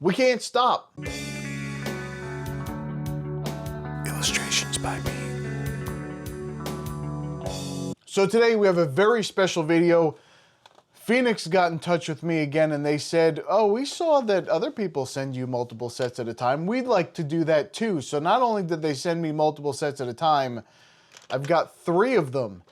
We can't stop. Illustrations by me. So today we have a very special video. Phoenix got in touch with me again and they said, oh, we saw that other people send you multiple sets at a time. We'd like to do that too. So not only did they send me multiple sets at a time, I've got 3 of them,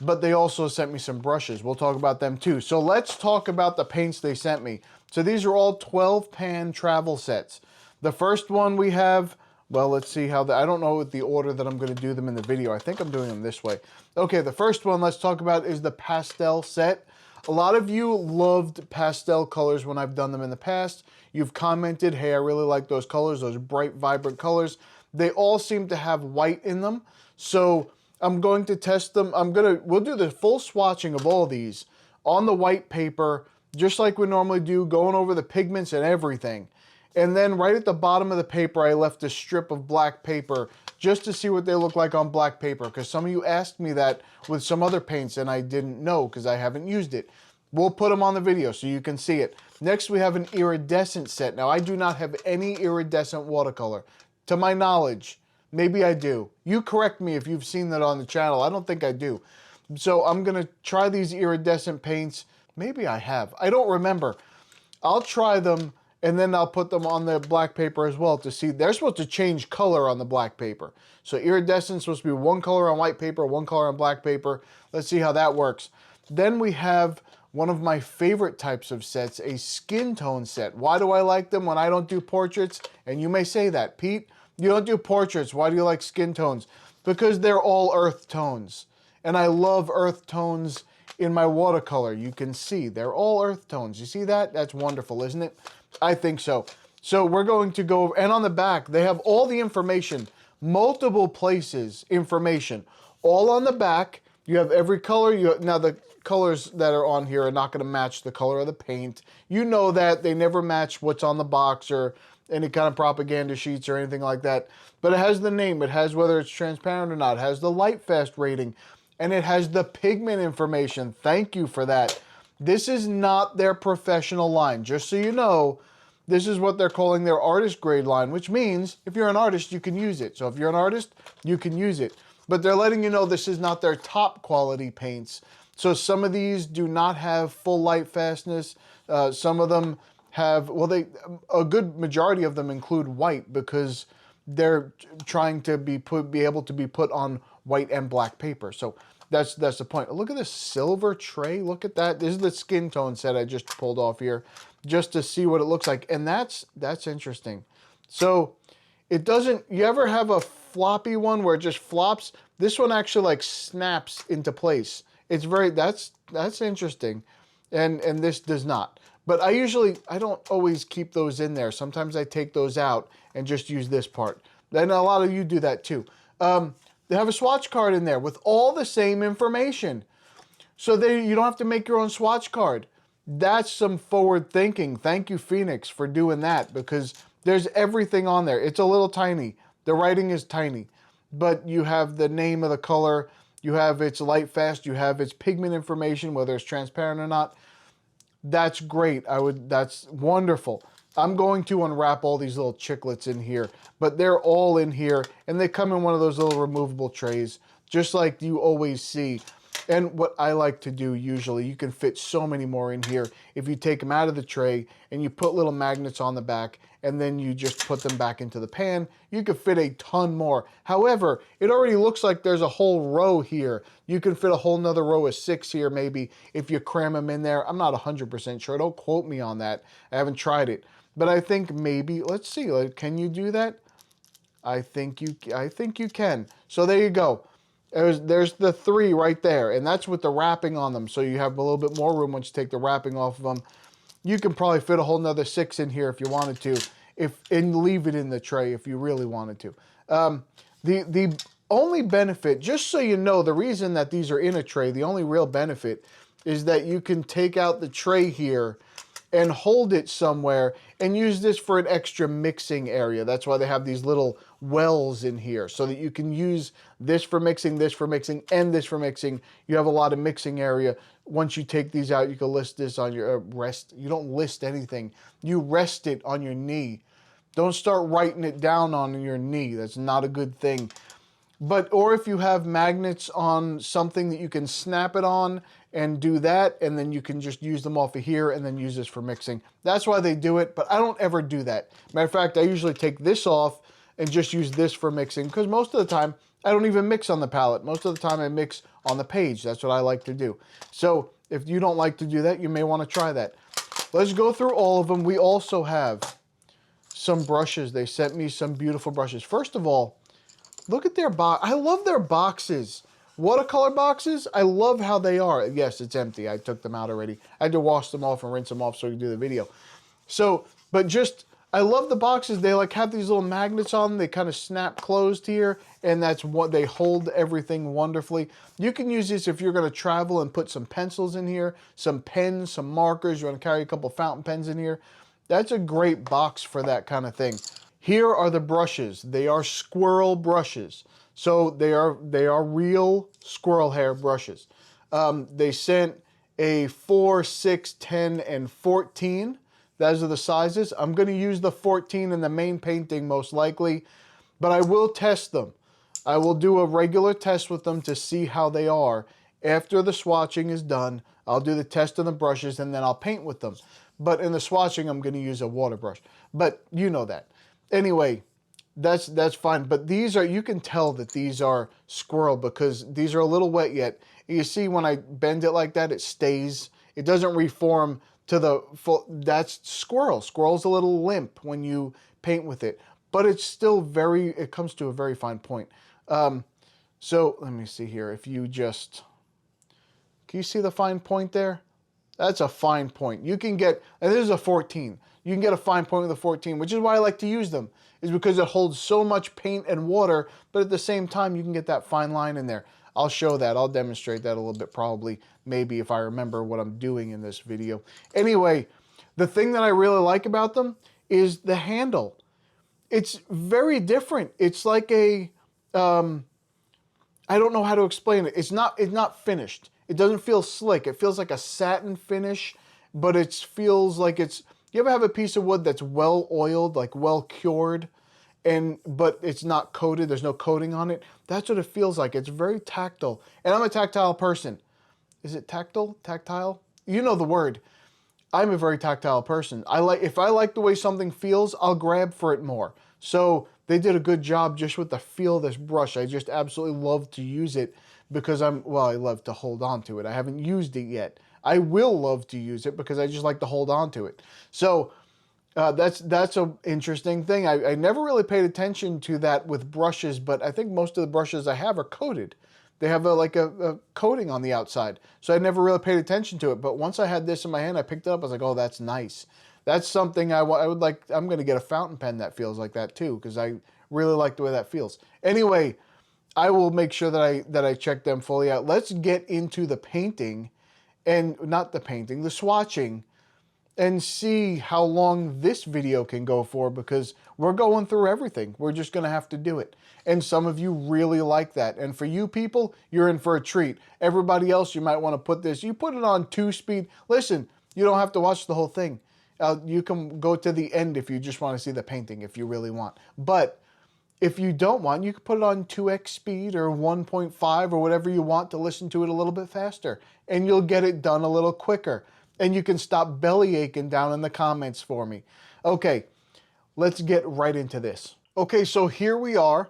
but they also sent me some brushes. We'll talk about them too. So let's talk about the paints they sent me. So these are all 12 pan travel sets. The first one we have, well, let's see how I don't know the order that I'm going to do them in the video. I think I'm doing them this way. Okay, the first one let's talk about is the Pastel set. A lot of you loved pastel colors when I've done them in the past. You've commented, hey, I really like those colors, those bright, vibrant colors. They all seem to have white in them. So I'm going to test them. We'll do the full swatching of all these on the white paper, just like we normally do, going over the pigments and everything. And then right at the bottom of the paper, I left a strip of black paper just to see what they look like on black paper, because some of you asked me that with some other paints and I didn't know because I haven't used it. We'll put them on the video so you can see it. Next, we have an iridescent set. Now, I do not have any iridescent watercolor. To my knowledge, maybe I do. You correct me if you've seen that on the channel. I don't think I do. So I'm going to try these iridescent paints. Maybe I have. I don't remember. I'll try them and then I'll put them on the black paper as well to see. They're supposed to change color on the black paper. So iridescent is supposed to be one color on white paper, one color on black paper. Let's see how that works. Then we have one of my favorite types of sets, a skin tone set. Why do I like them when I don't do portraits? And you may say that, Pete, you don't do portraits. Why do you like skin tones? Because they're all earth tones. And I love earth tones in my watercolor. You can see they're all earth tones. You see that? That's wonderful, isn't it? I think so. So we're going to go, and on the back, they have all the information, multiple places, information, all on the back. You have every color. Now the colors that are on here are not going to match the color of the paint. You know that. They never match what's on the box or any kind of propaganda sheets or anything like that. But it has the name. It has whether it's transparent or not. It has the light fast rating. And it has the pigment information. Thank you for that. This is not their professional line. Just so you know, this is what they're calling their artist grade line, which means if you're an artist, you can use it. So if you're an artist, you can use it. But they're letting you know this is not their top quality paints. So some of these do not have full light fastness. Some of them have, well, a good majority of them include white because they're trying to be able to be put on white and black paper. So that's the point. Look at this silver tray. Look at that. This is the skin tone set I just pulled off here just to see what it looks like. And that's interesting. So it doesn't, you ever have a floppy one where it just flops? This one actually like snaps into place. It's very, that's interesting. And this does not. But I don't always keep those in there. Sometimes I take those out and just use this part. Then a lot of you do that too. They have a swatch card in there with all the same information. So you don't have to make your own swatch card. That's some forward thinking. Thank you, Phoenix, for doing that because there's everything on there. It's a little tiny. The writing is tiny. But you have the name of the color. You have its light fast. You have its pigment information, whether it's transparent or not. That's great. That's wonderful. I'm going to unwrap all these little chiclets in here, but they're all in here and they come in one of those little removable trays, just like you always see. And what I like to do usually, you can fit so many more in here if you take them out of the tray and you put little magnets on the back and then you just put them back into the pan, you could fit a ton more. However, it already looks like there's a whole row here. You can fit a whole nother row of 6 here maybe if you cram them in there. I'm not 100% sure. Don't quote me on that. I haven't tried it. But I think maybe, let's see, can you do that? I think you can. So there you go. There's the 3 right there, and that's with the wrapping on them. So you have a little bit more room once you take the wrapping off of them. You can probably fit a whole nother 6 in here if you wanted to, and leave it in the tray if you really wanted to. The only benefit, just so you know, the reason that these are in a tray, the only real benefit is that you can take out the tray here and hold it somewhere and use this for an extra mixing area. That's why they have these little wells in here so that you can use this for mixing, this for mixing, and this for mixing. You have a lot of mixing area. Once you take these out, you can list this on your rest. You don't list anything. You rest it on your knee. Don't start writing it down on your knee. That's not a good thing. But, or if you have magnets on something that you can snap it on and do that, and then you can just use them off of here and then use this for mixing. That's why they do it, but I don't ever do that. Matter of fact, I usually take this off and just use this for mixing, because most of the time, I don't even mix on the palette. Most of the time I mix on the page. That's what I like to do. So if you don't like to do that, you may want to try that. Let's go through all of them. We also have some brushes. They sent me some beautiful brushes. First of all, look at their box. I love their boxes. Watercolor boxes, I love how they are. Yes, it's empty. I took them out already. I had to wash them off and rinse them off so we could do the video. So, but just, I love the boxes. They like have these little magnets on them. They kind of snap closed here, and that's what they hold everything wonderfully. You can use this if you're going to travel and put some pencils in here, some pens, some markers. You want to carry a couple fountain pens in here. That's a great box for that kind of thing. Here are the brushes. They are Squirrel brushes. So they are real squirrel hair brushes. They sent a 4, 6, 10, and 14. Those are the sizes. I'm going to use the 14 in the main painting most likely, but I will test them. I will do a regular test with them to see how they are. After the swatching is done, I'll do the test of the brushes and then I'll paint with them. But in the swatching, I'm going to use a water brush. But you know that. Anyway, that's fine. But these are, you can tell that these are Squirrel because these are a little wet yet. You see when I bend it like that, it stays. It doesn't reform to the full. That's Squirrel. Squirrel's a little limp when you paint with it. But it's still very, it comes to a very fine point. So let me see here. If you just, can you see the fine point there? That's a fine point. You can get, and this is a 14. You can get a fine point with a 14, which is why I like to use them, is because it holds so much paint and water, but at the same time, you can get that fine line in there. I'll show that. I'll demonstrate that a little bit probably, maybe if I remember what I'm doing in this video. Anyway, the thing that I really like about them is the handle. It's very different. It's like a, I don't know how to explain it. It's not finished. It doesn't feel slick. It feels like a satin finish, but it feels like it's, you ever have a piece of wood that's well oiled, like well cured, but it's not coated, there's no coating on it? That's what it feels like. It's very tactile. And I'm a tactile person. Is it tactile? Tactile? You know the word. I'm a very tactile person. If I like the way something feels, I'll grab for it more. So they did a good job just with the feel of this brush. I just absolutely love to use it because I love to hold on to it. I haven't used it yet. I will love to use it because I just like to hold on to it. So that's an interesting thing. I never really paid attention to that with brushes, but I think most of the brushes I have are coated. They have a coating on the outside. So I never really paid attention to it. But once I had this in my hand, I picked it up. I was like, oh, that's nice. That's something I would like. I'm going to get a fountain pen that feels like that too, because I really like the way that feels. Anyway, I will make sure that I check them fully out. Let's get into the painting. And not the painting, the swatching, and see how long this video can go for, because we're going through everything. We're just going to have to do it. And some of you really like that. And for you people, you're in for a treat. Everybody else, you might want to put this, you put it on 2-speed. Listen, you don't have to watch the whole thing. You can go to the end if you just want to see the painting, if you really want. But if you don't want, you can put it on 2x speed or 1.5 or whatever you want to listen to it a little bit faster. And you'll get it done a little quicker. And you can stop belly aching down in the comments for me. Okay, let's get right into this. Okay, so here we are.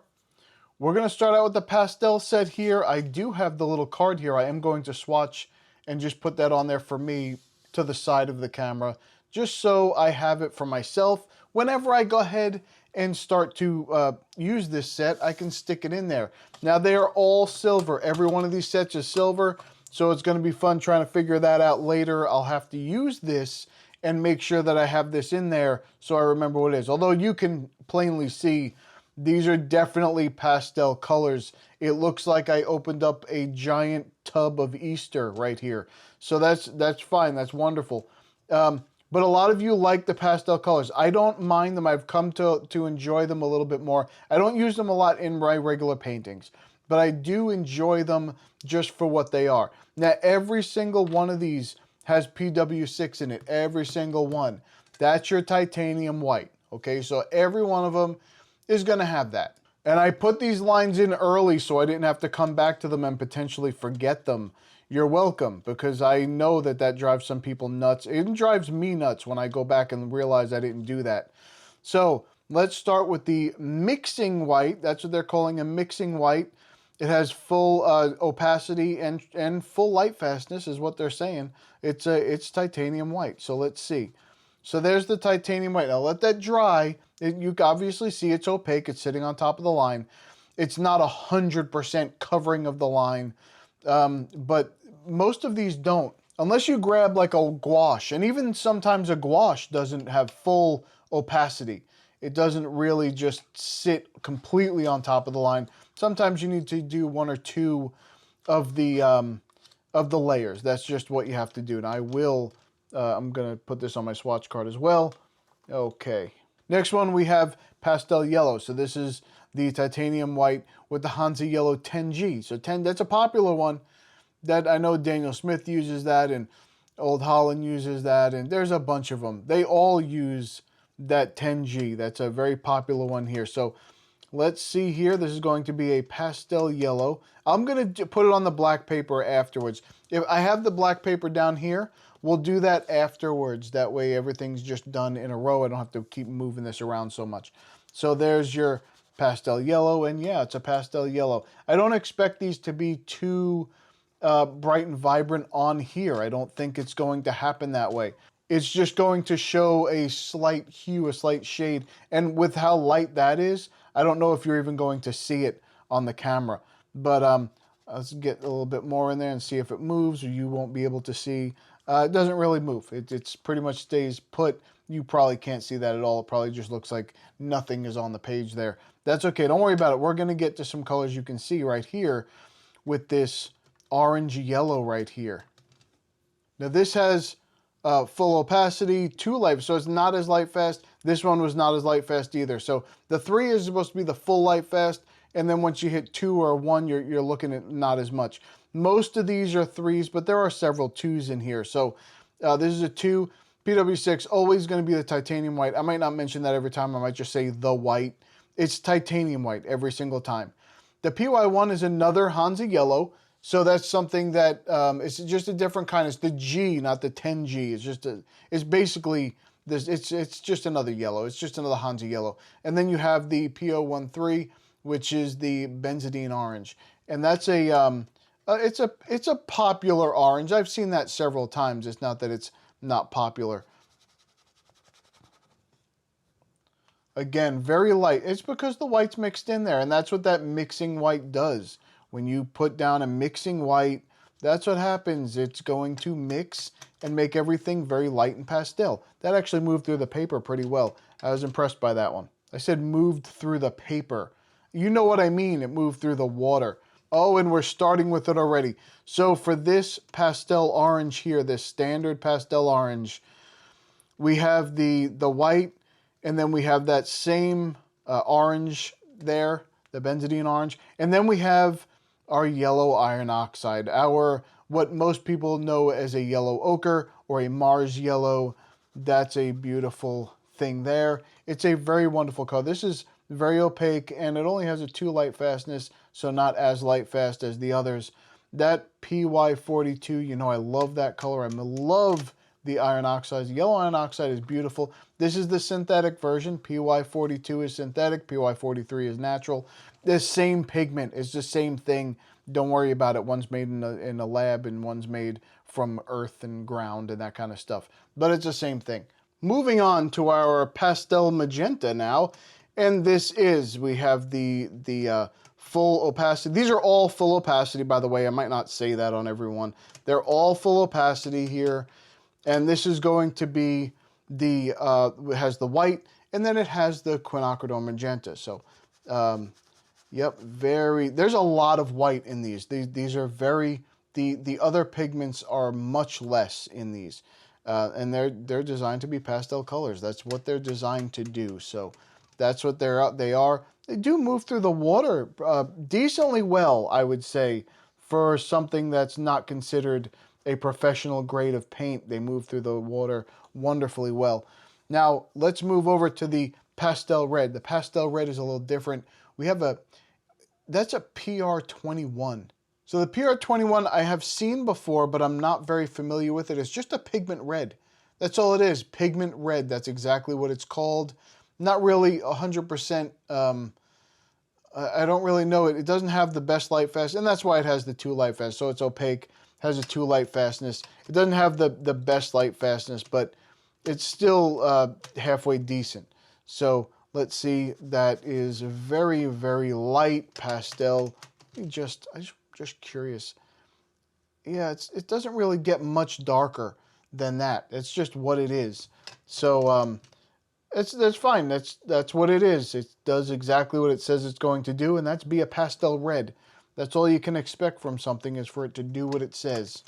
We're going to start out with the pastel set here. I do have the little card here. I am going to swatch and just put that on there for me to the side of the camera, just so I have it for myself. Whenever I go ahead and start to use this set, I can stick it in there. Now they are all silver. Every one of these sets is silver, so it's going to be fun trying to figure that out later. I'll have to use this and make sure that I have this in there so I remember what it is. Although you can plainly see these are definitely pastel colors. It looks like I opened up a giant tub of Easter right here. So that's fine. That's wonderful. But a lot of you like the pastel colors. I don't mind them. I've come to enjoy them a little bit more. I don't use them a lot in my regular paintings, but I do enjoy them just for what they are. Now, every single one of these has PW6 in it. Every single one. That's your titanium white. Okay, so every one of them is going to have that. And I put these lines in early so I didn't have to come back to them and potentially forget them. You're welcome, because I know that that drives some people nuts. It drives me nuts when I go back and realize I didn't do that. So let's start with the mixing white. That's what they're calling a mixing white. It has full opacity and full light fastness is what they're saying. It's titanium white. So let's see. So there's the titanium white. Now let that dry. You obviously see it's opaque. It's sitting on top of the line. It's not 100% covering of the line, but most of these don't. Unless you grab like a gouache, and even sometimes a gouache doesn't have full opacity. It doesn't really just sit completely on top of the line. Sometimes you need to do one or two of the layers. That's just what you have to do. And I will, I'm gonna put this on my swatch card as well. Okay. Next one we have pastel yellow. So this is the titanium white with the Hansa yellow 10G. So 10, that's a popular one. That I know Daniel Smith uses that, and Old Holland uses that, and there's a bunch of them. They all use that 10G. That's a very popular one here. So let's see here. This is going to be a pastel yellow. I'm going to put it on the black paper afterwards. If I have the black paper down here, we'll do that afterwards. That way everything's just done in a row. I don't have to keep moving this around so much. So there's your pastel yellow, and yeah, it's a pastel yellow. I don't expect these to be too bright and vibrant on here. I don't think it's going to happen that way. It's just going to show a slight hue, a slight shade. And with how light that is, I don't know if you're even going to see it on the camera. But let's get a little bit more in there and see if it moves, or you won't be able to see. It doesn't really move. It's pretty much stays put. You probably can't see that at all. It probably just looks like nothing is on the page there. That's okay. Don't worry about it. We're going to get to some colors you can see right here with this orange yellow right here. Now this has full opacity, 2 light, so it's not as light fast. This one was not as light fast either. So the 3 is supposed to be the full light fast, and then once you hit 2 or 1, you're looking at not as much. Most of these are 3s, but there are several 2s in here. So this is a 2. PW6, always going to be the titanium white. I might not mention that every time. I might just say the white. It's titanium white every single time. The PY1 is another Hansa yellow. So that's something that it's just a different kind. It's the G, not the 10G. It's just it's basically this. It's just another yellow. It's just another Hansa yellow. And then you have the PO13, which is the benzidine orange, and that's a it's a popular orange. I've seen that several times. It's not that it's not popular. Again, very light. It's because the white's mixed in there, and that's what that mixing white does. When you put down a mixing white, that's what happens. It's going to mix and make everything very light and pastel. That actually moved through the paper pretty well. I was impressed by that one. I said moved through the paper. You know what I mean. It moved through the water. Oh, and we're starting with it already. So for this pastel orange here, this standard pastel orange, we have the white, and then we have that same orange there, the benzidine orange, and then we have our yellow iron oxide, what most people know as a yellow ochre or a Mars yellow. That's a beautiful thing there. It's a very wonderful color. This is very opaque, and it only has a 2 light fastness, so not as light fast as the others. That PY42, you know, I love that color. I love the iron oxide. Yellow iron oxide is beautiful. This is the synthetic version. PY42 is synthetic. PY43 is natural. The same pigment. It's the same thing. Don't worry about it. One's made in a lab, and one's made from earth and ground and that kind of stuff. But it's the same thing. Moving on to our pastel magenta now. And this is, we have the full opacity. These are all full opacity, by the way. I might not say that on everyone. They're all full opacity here. And this is going to be it has the white, and then it has the quinacridone magenta. So, yep, there's a lot of white in these. These are very, the other pigments are much less in these. And they're designed to be pastel colors. That's what they're designed to do. So that's what they are. They do move through the water decently well, I would say, for something that's not considered a professional grade of paint. They move through the water wonderfully well. Now, let's move over to the pastel red. The pastel red is a little different. We have that's a PR21. So the PR21 I have seen before, but I'm not very familiar with it. It's just a pigment red. That's all it is, pigment red. That's exactly what it's called. Not really 100%, I don't really know it. It doesn't have the best light fast, and that's why it has the 2 light fast. So it's opaque, has a 2 light fastness. It doesn't have the best light fastness, but it's still halfway decent. So let's see, that is very, very light pastel. I'm just curious. Yeah, it doesn't really get much darker than that. It's just what it is. So that's fine. That's what it is. It does exactly what it says it's going to do, and that's be a pastel red. That's all you can expect from something, is for it to do what it says.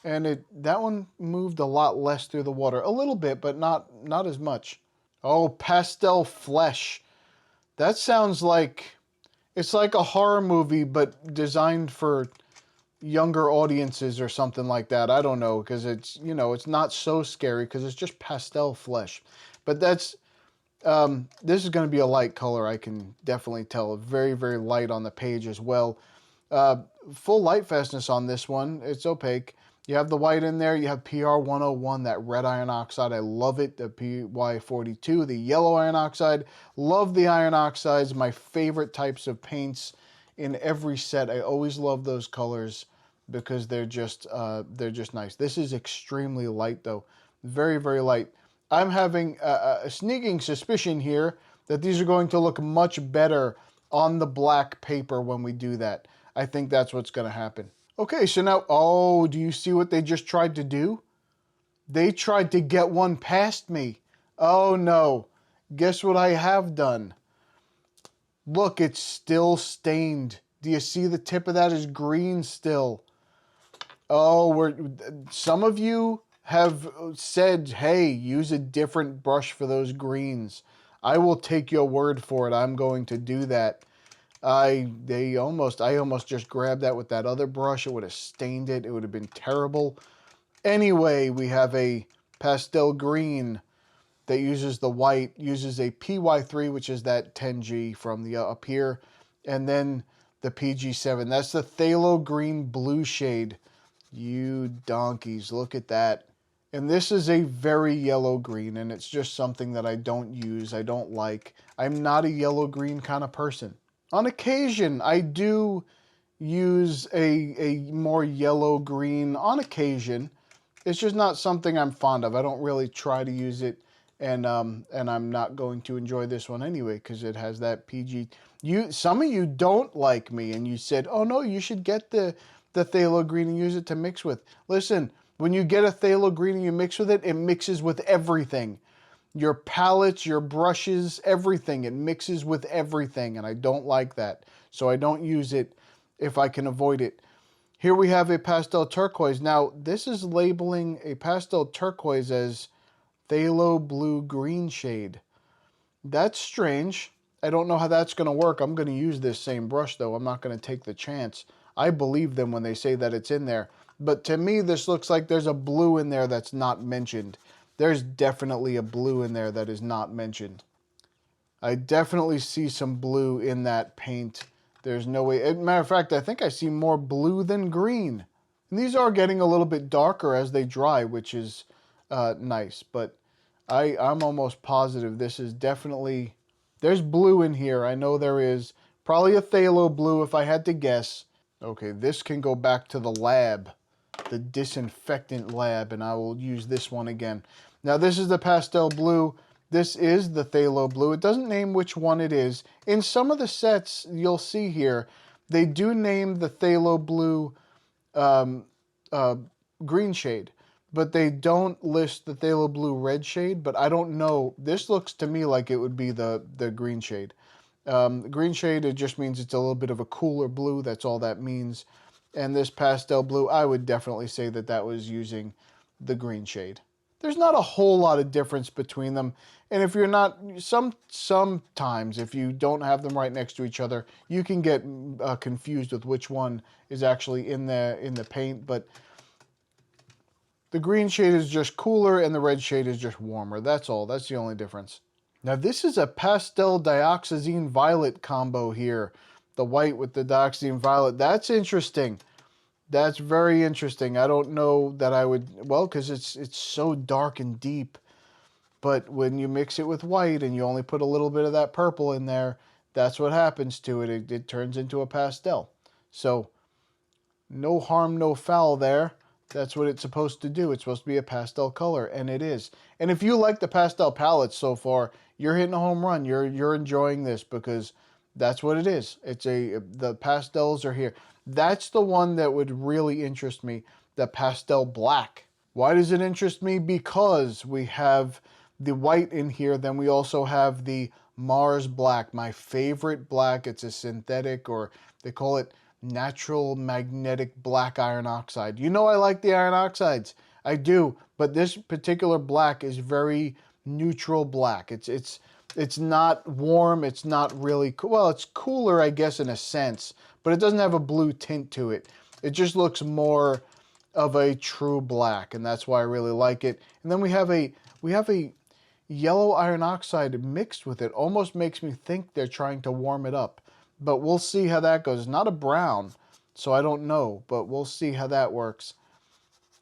And that one moved a lot less through the water. A little bit, but not as much. Oh, pastel flesh. That sounds like it's like a horror movie, but designed for younger audiences or something like that. I don't know, because it's, it's not so scary because it's just pastel flesh. But that's this is going to be a light color. I can definitely tell. Very, very light on the page as well. Full light fastness on this one. It's opaque. You have the white in there. You have PR101, that red iron oxide. I love it. The PY42, the yellow iron oxide. Love the iron oxides. My favorite types of paints in every set. I always love those colors because they're just nice. This is extremely light though. Very, very light. I'm having a sneaking suspicion here that these are going to look much better on the black paper when we do that. I think that's what's going to happen. Okay, so now, oh, do you see what they just tried to do? They tried to get one past me. Oh no, guess what I have done? Look, it's still stained. Do you see the tip of that is green still? Oh, some of you have said, hey, use a different brush for those greens. I will take your word for it. I'm going to do that. I almost just grabbed that with that other brush. It would have stained it. It would have been terrible. Anyway, we have a pastel green that uses the white, uses a PY3, which is that 10G from the up here, and then the PG7. That's the phthalo green blue shade. You donkeys, look at that. And this is a very yellow green, and it's just something that I don't use, I don't like. I'm not a yellow green kind of person. On occasion, I do use a more yellow green on occasion. It's just not something I'm fond of. I don't really try to use it, and I'm not going to enjoy this one anyway because it has that PG. Some of you don't like me, and you said, oh no, you should get the phthalo green and use it to mix with. Listen, when you get a phthalo green and you mix with it, it mixes with everything. Your palettes, your brushes, everything. It mixes with everything, and I don't like that. So I don't use it if I can avoid it. Here we have a pastel turquoise. Now, this is labeling a pastel turquoise as phthalo blue green shade. That's strange. I don't know how that's going to work. I'm going to use this same brush, though. I'm not going to take the chance. I believe them when they say that it's in there. But to me, this looks like there's a blue in there that's not mentioned. There's definitely a blue in there that is not mentioned. I definitely see some blue in that paint. There's no way. As a matter of fact, I think I see more blue than green. And these are getting a little bit darker as they dry, which is nice. But I'm almost positive this is definitely... There's blue in here. I know there is. Probably a phthalo blue if I had to guess. Okay, this can go back to the lab. The disinfectant lab, and I will use this one again. Now this is the pastel blue. This is the phthalo blue. It doesn't name which one it is. In some of the sets you'll see here, they do name the phthalo blue green shade, but they don't list the phthalo blue red shade, but I don't know. This looks to me like it would be the green shade. Green shade, it just means it's a little bit of a cooler blue. That's all that means. And this pastel blue, I would definitely say that that was using the green shade. There's not a whole lot of difference between them. And if you're not, sometimes if you don't have them right next to each other, you can get confused with which one is actually in the paint. But the green shade is just cooler and the red shade is just warmer. That's all. That's the only difference. Now this is a pastel dioxazine violet combo here. The white with the dioxazine violet. That's interesting. That's very interesting. I don't know that I would, well, because it's so dark and deep. But when you mix it with white and you only put a little bit of that purple in there, that's what happens to it. It turns into a pastel. So no harm, no foul there. That's what it's supposed to do. It's supposed to be a pastel color, and it is. And if you like the pastel palettes so far, you're hitting a home run. You're enjoying this because that's what it is. The pastels are here. That's the one that would really interest me, the pastel black. Why does it interest me? Because we have the white in here, then we also have the Mars black, my favorite black. It's a synthetic, or they call it natural magnetic black iron oxide. You know I like the iron oxides. I do, but this particular black is very neutral black. It's not warm, it's not really cool. Well, it's cooler, I guess, in a sense, but it doesn't have a blue tint to it. It just looks more of a true black, and that's why I really like it. And then we have a yellow iron oxide mixed with it. Almost makes me think they're trying to warm it up. But we'll see how that goes. It's not a brown, so I don't know, but we'll see how that works.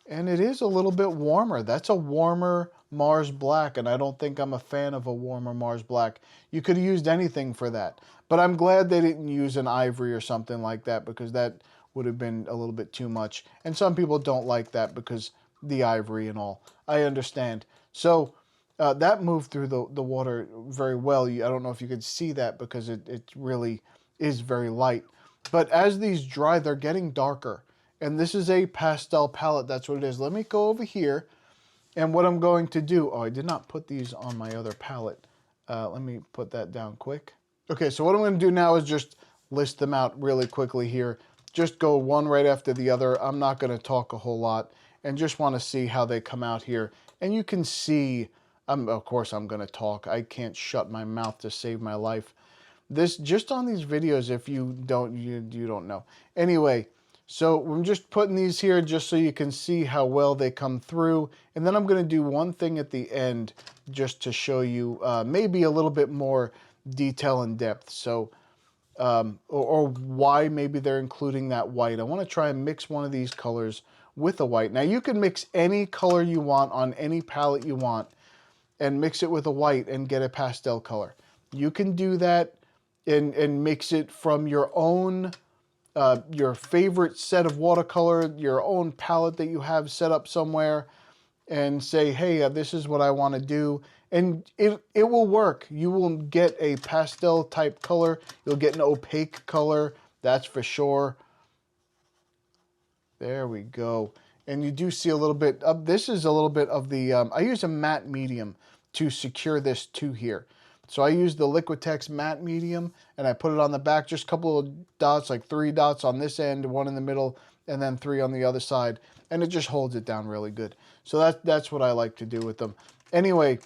And it is a little bit warmer. That's a warmer Mars black, and I don't think I'm a fan of a warmer Mars black. You could have used anything for that. But I'm glad they didn't use an ivory or something like that, because that would have been a little bit too much. And some people don't like that because the ivory and all. I understand. So that moved through the water very well. I don't know if you could see that because it really is very light. But as these dry, they're getting darker. And this is a pastel palette. That's what it is. Let me go over here. And what I'm going to do... Oh, I did not put these on my other palette. Let me put that down quick. Okay, so what I'm going to do now is just list them out really quickly here. Just go one right after the other. I'm not going to talk a whole lot. And just want to see how they come out here. And you can see... of course, I'm going to talk. I can't shut my mouth to save my life. This, just on these videos, if you don't, you don't know. Anyway, so I'm just putting these here just so you can see how well they come through. And then I'm going to do one thing at the end just to show you maybe a little bit more detail and depth. So, or why maybe they're including that white. I want to try and mix one of these colors with a white. Now, you can mix any color you want on any palette you want and mix it with a white and get a pastel color. You can do that and mix it from your own, your favorite set of watercolor, your own palette that you have set up somewhere, and say, hey, this is what I want to do. And it will work. You will get a pastel type color. You'll get an opaque color, that's for sure. There we go. And you do see a little bit of, this is a little bit of the, I use a matte medium to secure this to here. So I use the Liquitex matte medium and I put it on the back, just a couple of dots, like 3 dots on this end, 1 in the middle, and then 3 on the other side. And it just holds it down really good. So that's what I like to do with them. Anyway,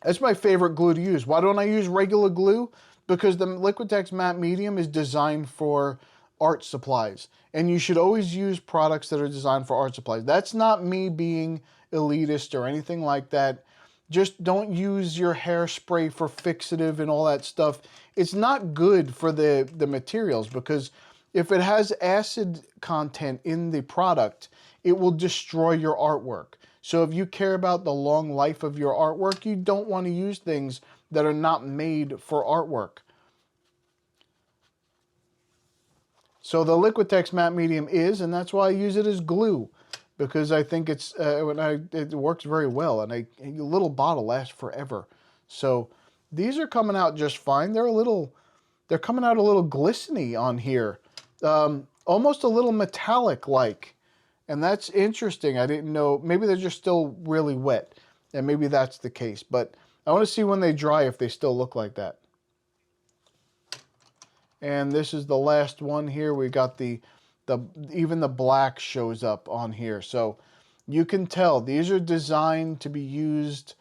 that's my favorite glue to use. Why don't I use regular glue? Because the Liquitex matte medium is designed for art supplies. And you should always use products that are designed for art supplies. That's not me being elitist or anything like that. Just don't use your hairspray for fixative and all that stuff. It's not good for the materials, because if it has acid content in the product, it will destroy your artwork. So if you care about the long life of your artwork, you don't want to use things that are not made for artwork. So the Liquitex matte medium is, and that's why I use it as glue, because I think it works very well, and a little bottle lasts forever. So these are coming out just fine. They're coming out a little glistening on here, almost a little metallic-like, and that's interesting. I didn't know. Maybe they're just still really wet, and maybe that's the case. But I want to see when they dry if they still look like that. And this is the last one here. We got even the black shows up on here. So You can tell these are designed to be used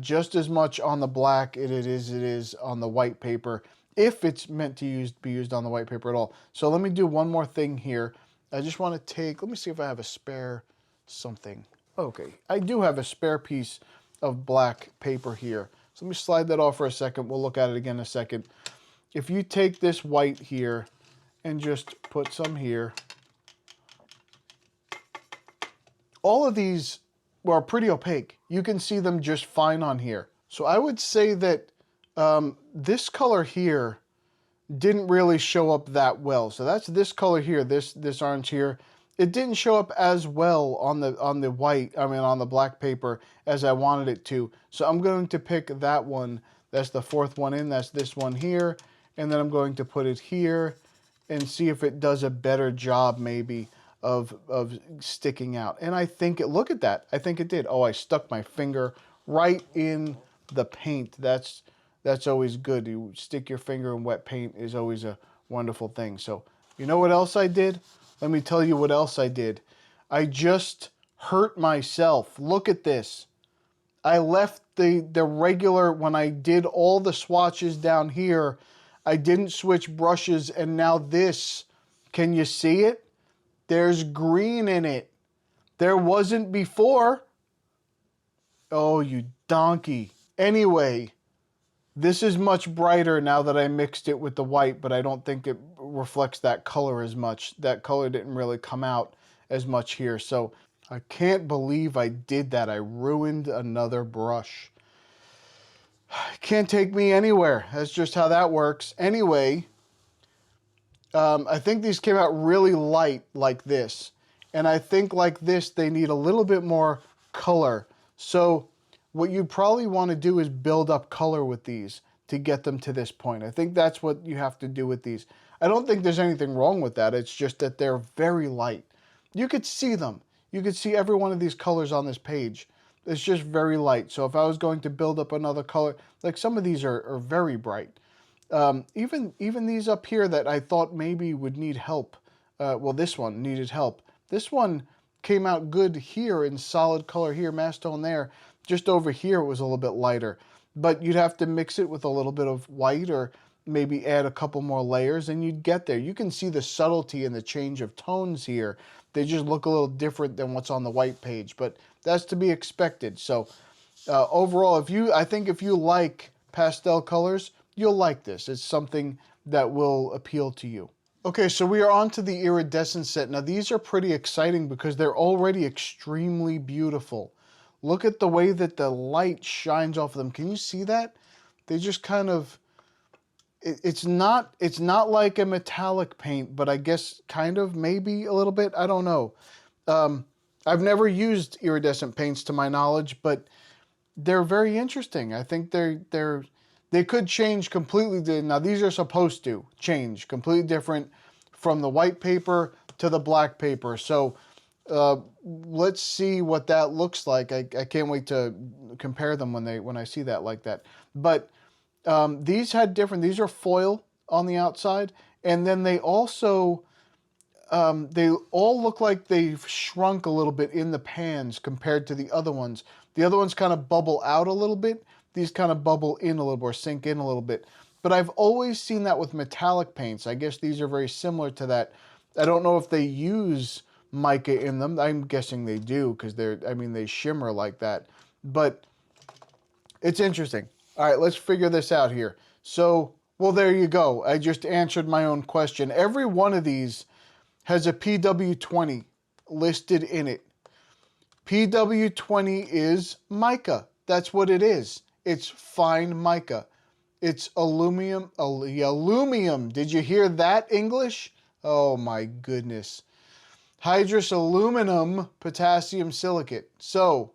just as much on the black it is on the white paper, if it's meant to be used on the white paper at all. So let me do one more thing here. I just want to take, let me see if I have a spare something. Okay, I do have a spare piece of black paper here. So let me slide that off for a second. We'll look at it again in a second. If you take this white here and just put some here, all of these are pretty opaque. You can see them just fine on here. So I would say that this color here didn't really show up that well. So that's this color here, this orange here. It didn't show up as well on the white, I mean on the black paper as I wanted it to. So I'm going to pick that one. That's the fourth one in, that's this one here. And then I'm going to put it here and see if it does a better job maybe of sticking out. And I think it, look at that. I think it did. Oh, I stuck my finger right in the paint. That's always good. You stick your finger in wet paint is always a wonderful thing. So you know what else I did? Let me tell you what else I did. I just hurt myself. Look at this. I left the regular, when I did all the swatches down here, I didn't switch brushes, and now this, can you see it? There's green in it. There wasn't before. Oh, you donkey. Anyway, this is much brighter now that I mixed it with the white, but I don't think it reflects that color as much. That color didn't really come out as much here. So I can't believe I did that. I ruined another brush. Can't take me anywhere. That's just how that works. Anyway, I think these came out really light like this. And I think like this, they need a little bit more color. So what you probably want to do is build up color with these to get them to this point. I think that's what you have to do with these. I don't think there's anything wrong with that. It's just that they're very light. You could see them. You could see every one of these colors on this page. It's just very light. So if I was going to build up another color, like some of these are very bright. Even these up here that I thought maybe would need help. Well, this one needed help. This one came out good here in solid color here, Mastone there. Just over here it was a little bit lighter. But you'd have to mix it with a little bit of white or maybe add a couple more layers and you'd get there. You can see the subtlety and the change of tones here. They just look a little different than what's on the white page, but that's to be expected. So overall, I think if you like pastel colors, you'll like this. It's something that will appeal to you. Okay, so we are on to the Iridescent set. Now these are pretty exciting because they're already extremely beautiful. Look at the way that the light shines off of them. Can you see that? They just kind of, it's not like a metallic paint, but I guess kind of, maybe a little bit. I don't know. I've never used iridescent paints to my knowledge, but they're very interesting. I think they could change completely. Now these are supposed to change completely different from the white paper to the black paper. So let's see what that looks like. I can't wait to compare them when I see that like that. But these had different, these are foil on the outside, and then they also, they all look like they've shrunk a little bit in the pans compared to the other ones. The other ones kind of bubble out a little bit. These kind of bubble in a little bit or sink in a little bit. But I've always seen that with metallic paints. I guess these are very similar to that. I don't know if they use mica in them. I'm guessing they do because they shimmer like that. But it's interesting. All right, let's figure this out here. So, well, there you go. I just answered my own question. Every one of these has a PW20 listed in it. PW20 is mica. That's what it is. It's fine mica. It's aluminum. Aluminum. Did you hear that, English? Oh my goodness. Hydrous aluminum potassium silicate. So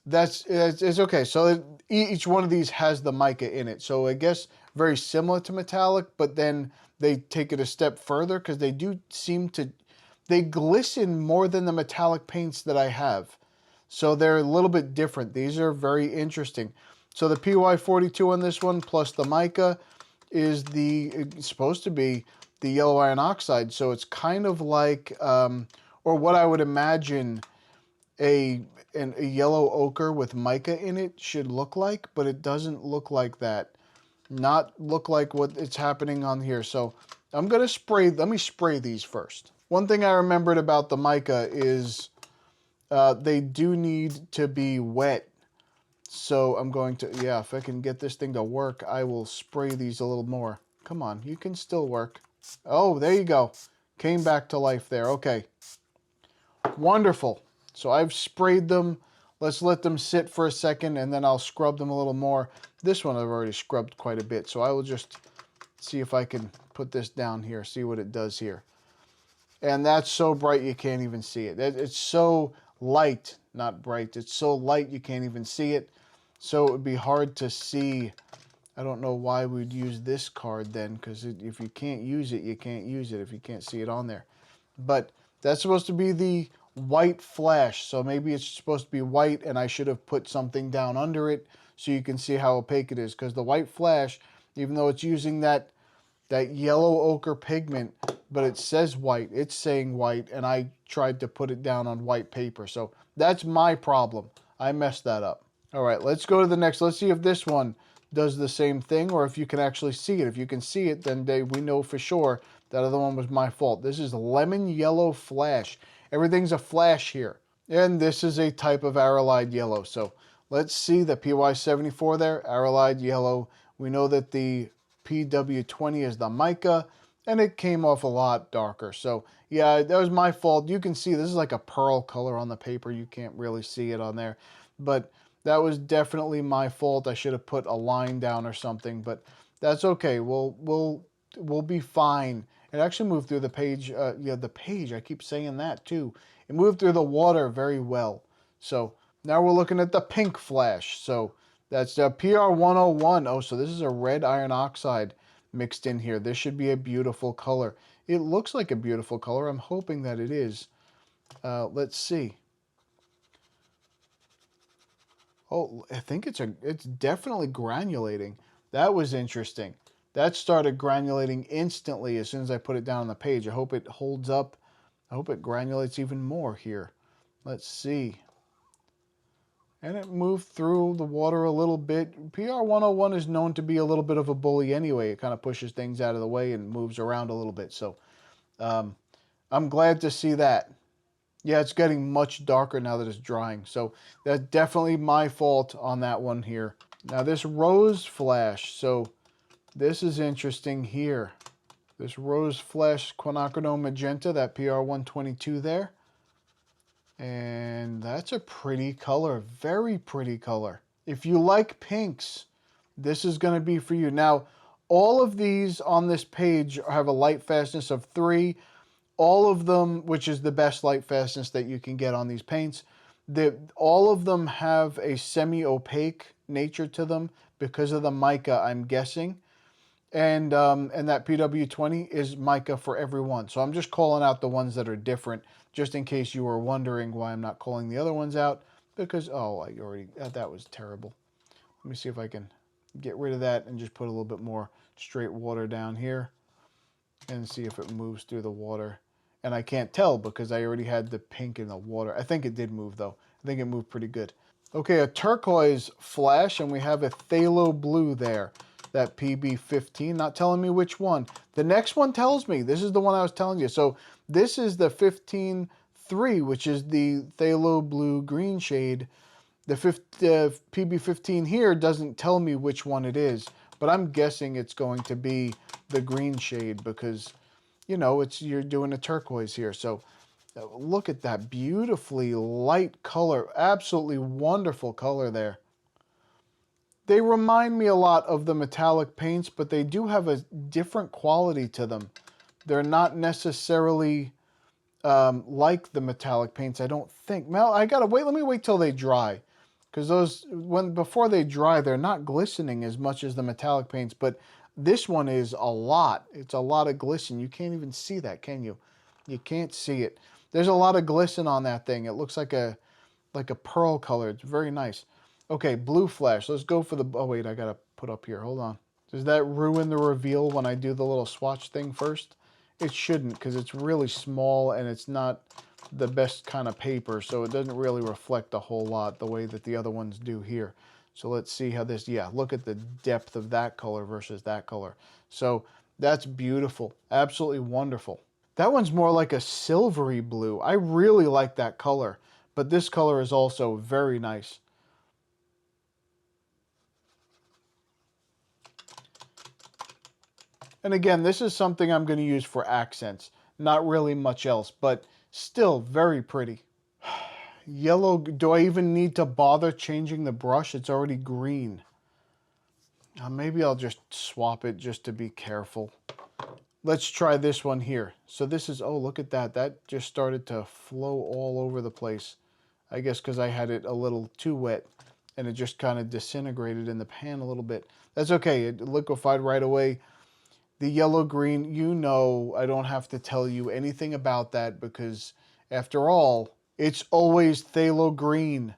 it's okay. So each one of these has the mica in it. So I guess very similar to metallic, but then they take it a step further because they do seem to, they glisten more than the metallic paints that I have. So they're a little bit different. These are very interesting. So the PY42 on this one plus the mica is it's supposed to be the yellow iron oxide. So it's kind of like, or what I would imagine a yellow ochre with mica in it should look like, but it doesn't look like that. Not look like what it's happening on here. So I'm gonna spray, let me spray these first. One thing I remembered about the mica is they do need to be wet. So I'm going to, yeah, if I can get this thing to work, I will spray these a little more. Come on, you can still work. Oh, there you go. Came back to life there. Okay. Wonderful. So I've sprayed them. Let's let them sit for a second, and then I'll scrub them a little more. This one I've already scrubbed quite a bit, so I will just see if I can put this down here, see what it does here. And that's so bright you can't even see it. It's so light, not bright. It's so light you can't even see it. So it would be hard to see. I don't know why we'd use this card then, because if you can't use it, you can't use it if you can't see it on there. But that's supposed to be the white flash. So maybe it's supposed to be white, and I should have put something down under it so you can see how opaque it is. Because the white flash, even though it's using that yellow ochre pigment, but it says white, it's saying white, and I tried to put it down on white paper. So that's my problem. I messed that up. All right, let's go to the next. Let's see if this one does the same thing, or if you can actually see it. If you can see it, then we know for sure that other one was my fault. This is lemon yellow flash. Everything's a flash here. And this is a type of arrowlide yellow. So let's see the PY74 there, arrowlide yellow. We know that the PW20 is the mica, and it came off a lot darker. So yeah, that was my fault. You can see this is like a pearl color on the paper. You can't really see it on there, but that was definitely my fault. I should have put a line down or something, but that's okay. We'll be fine. It actually moved through the page. Yeah, the page. I keep saying that too. It moved through the water very well. So now we're looking at the pink flash. So that's PR101. Oh, so this is a red iron oxide mixed in here. This should be a beautiful color. It looks like a beautiful color. I'm hoping that it is. Let's see. Oh, I think it's definitely granulating. That was interesting. That started granulating instantly as soon as I put it down on the page. I hope it holds up. I hope it granulates even more here. Let's see. And it moved through the water a little bit. PR101 is known to be a little bit of a bully anyway. It kind of pushes things out of the way and moves around a little bit. So I'm glad to see that. Yeah, it's getting much darker now that it's drying. So that's definitely my fault on that one here. Now this rose flash. So this is interesting here. This rose flash quinacridone magenta, that PR122 there. And that's a pretty color, very pretty color. If you like pinks, this is going to be for you. Now, all of these on this page have a light fastness of 3. All of them, which is the best light fastness that you can get on these paints, all of them have a semi-opaque nature to them because of the mica, I'm guessing. And that PW20 is mica for everyone. So I'm just calling out the ones that are different, just in case you were wondering why I'm not calling the other ones out. Because, oh, that was terrible. Let me see if I can get rid of that and just put a little bit more straight water down here. And see if it moves through the water. And I can't tell because I already had the pink in the water. I think it did move though. I think it moved pretty good. Okay, a turquoise flash, and we have a phthalo blue there. That PB15, not telling me which one. The next one tells me. This is the one I was telling you. So this is the 15-3, which is the phthalo blue green shade. The PB15 here doesn't tell me which one it is, but I'm guessing it's going to be the green shade because, you know, you're doing a turquoise here. So look at that beautifully light color, absolutely wonderful color there. They remind me a lot of the metallic paints, but they do have a different quality to them. They're not necessarily like the metallic paints, I don't think. Well, I gotta wait. Let me wait till they dry, because before they dry, they're not glistening as much as the metallic paints. But this one is a lot. It's a lot of glisten. You can't even see that, can you? You can't see it. There's a lot of glisten on that thing. It looks like a pearl color. It's very nice. Okay, blue flash. Let's go for the... Oh, wait, I got to put up here. Hold on. Does that ruin the reveal when I do the little swatch thing first? It shouldn't, because it's really small and it's not the best kind of paper, so it doesn't really reflect a whole lot the way that the other ones do here. So let's see how this, yeah, look at the depth of that color versus that color. So that's beautiful, absolutely wonderful. That one's more like a silvery blue. I really like that color, but this color is also very nice. And again, this is something I'm going to use for accents. Not really much else, but still very pretty. Yellow, do I even need to bother changing the brush? It's already green. Maybe I'll just swap it just to be careful. Let's try this one here. So this is, oh, look at that. That just started to flow all over the place. I guess because I had it a little too wet and it just kind of disintegrated in the pan a little bit. That's okay. It liquefied right away. The yellow green, you know, I don't have to tell you anything about that because after all, it's always phthalo green.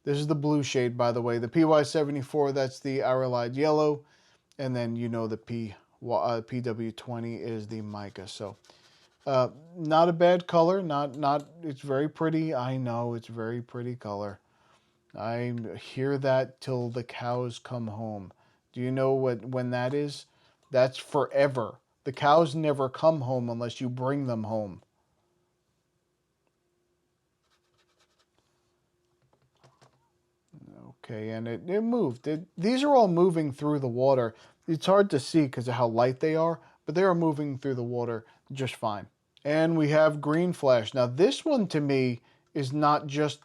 This is the blue shade, by the way. The PY74, that's the Aralide yellow. And then, you know, the PW20 is the mica. So, not a bad color. It's very pretty. I know, it's very pretty color. I hear that till the cows come home. Do you know when that is? That's forever. The cows never come home unless you bring them home. Okay, and it moved. These are all moving through the water. It's hard to see because of how light they are, but they are moving through the water just fine. And we have green flash. Now this one to me is not just,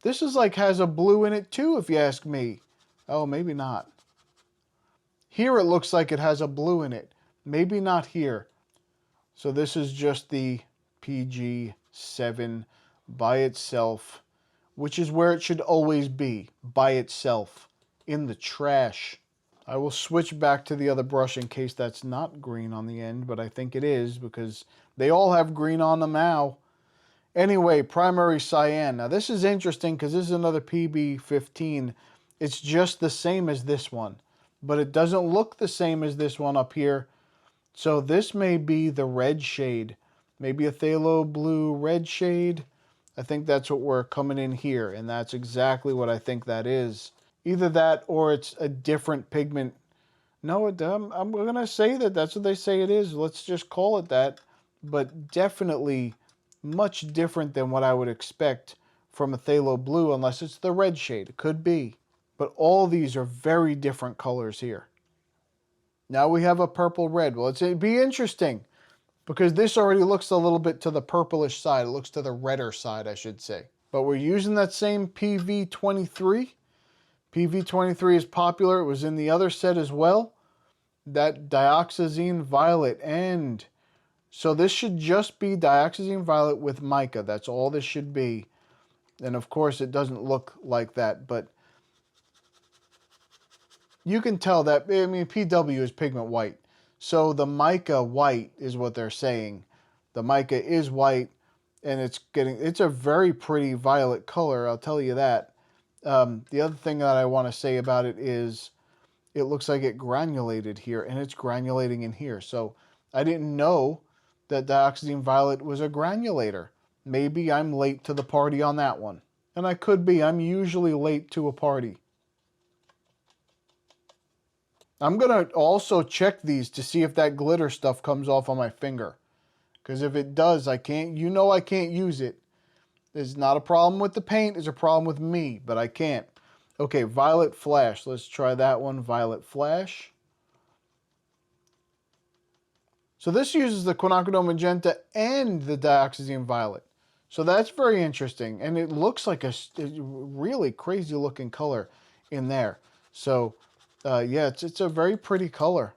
this is like has a blue in it too, if you ask me. Oh, maybe not. Here it looks like it has a blue in it. Maybe not here. So this is just the PG7 by itself, which is where it should always be, by itself, in the trash. I will switch back to the other brush in case that's not green on the end, but I think it is because they all have green on them now. Anyway, primary cyan. Now this is interesting because this is another PB15. It's just the same as this one, but it doesn't look the same as this one up here. So this may be the red shade, maybe a phthalo blue red shade. I think that's what we're coming in here, and that's exactly what I think that is. Either that or it's a different pigment. No, I'm going to say that that's what they say it is. Let's just call it that. But definitely much different than what I would expect from a phthalo blue, unless it's the red shade. It could be. But all these are very different colors here. Now we have a purple red. Well, it'd be interesting because this already looks a little bit to the purplish side. It looks to the redder side, I should say. But we're using that same PV23. PV23 is popular. It was in the other set as well. That dioxazine violet. And so this should just be dioxazine violet with mica. That's all this should be. And of course it doesn't look like that, but you can tell that, I mean, PW is pigment white. So the mica white is what they're saying. The mica is white, and it's a very pretty violet color, I'll tell you that. The other thing that I want to say about it is it looks like it granulated here, and it's granulating in here. So I didn't know that dioxazine violet was a granulator. Maybe I'm late to the party on that one. And I could be. I'm usually late to a party. I'm going to also check these to see if that glitter stuff comes off on my finger. Because if it does, I can't use it. There's not a problem with the paint, it's a problem with me, but I can't. Okay, violet flash. Let's try that one, violet flash. So this uses the quinacridone magenta and the dioxazine violet. So that's very interesting. And it looks like a really crazy looking color in there. So yeah, it's a very pretty color.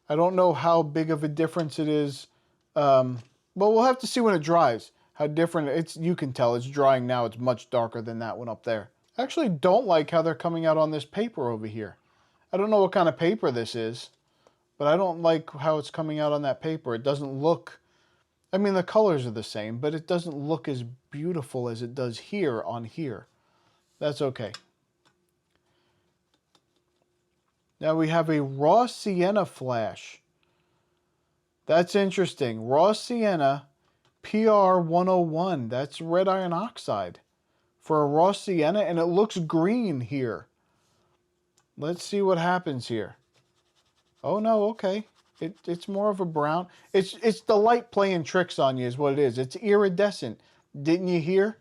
I don't know how big of a difference it is. Well, we'll have to see when it dries. How different it's. You can tell it's drying now. It's much darker than that one up there. I actually don't like how they're coming out on this paper over here. I don't know what kind of paper this is, but I don't like how it's coming out on that paper. It doesn't look, I mean, the colors are the same, but it doesn't look as beautiful as it does here on here. That's okay. Now we have a raw sienna flash. That's interesting. Raw sienna PR101. That's red iron oxide for a raw sienna, and it looks green here. Let's see what happens here. Oh no, okay. It's more of a brown. It's the light playing tricks on you is what it is. It's iridescent. Didn't you hear?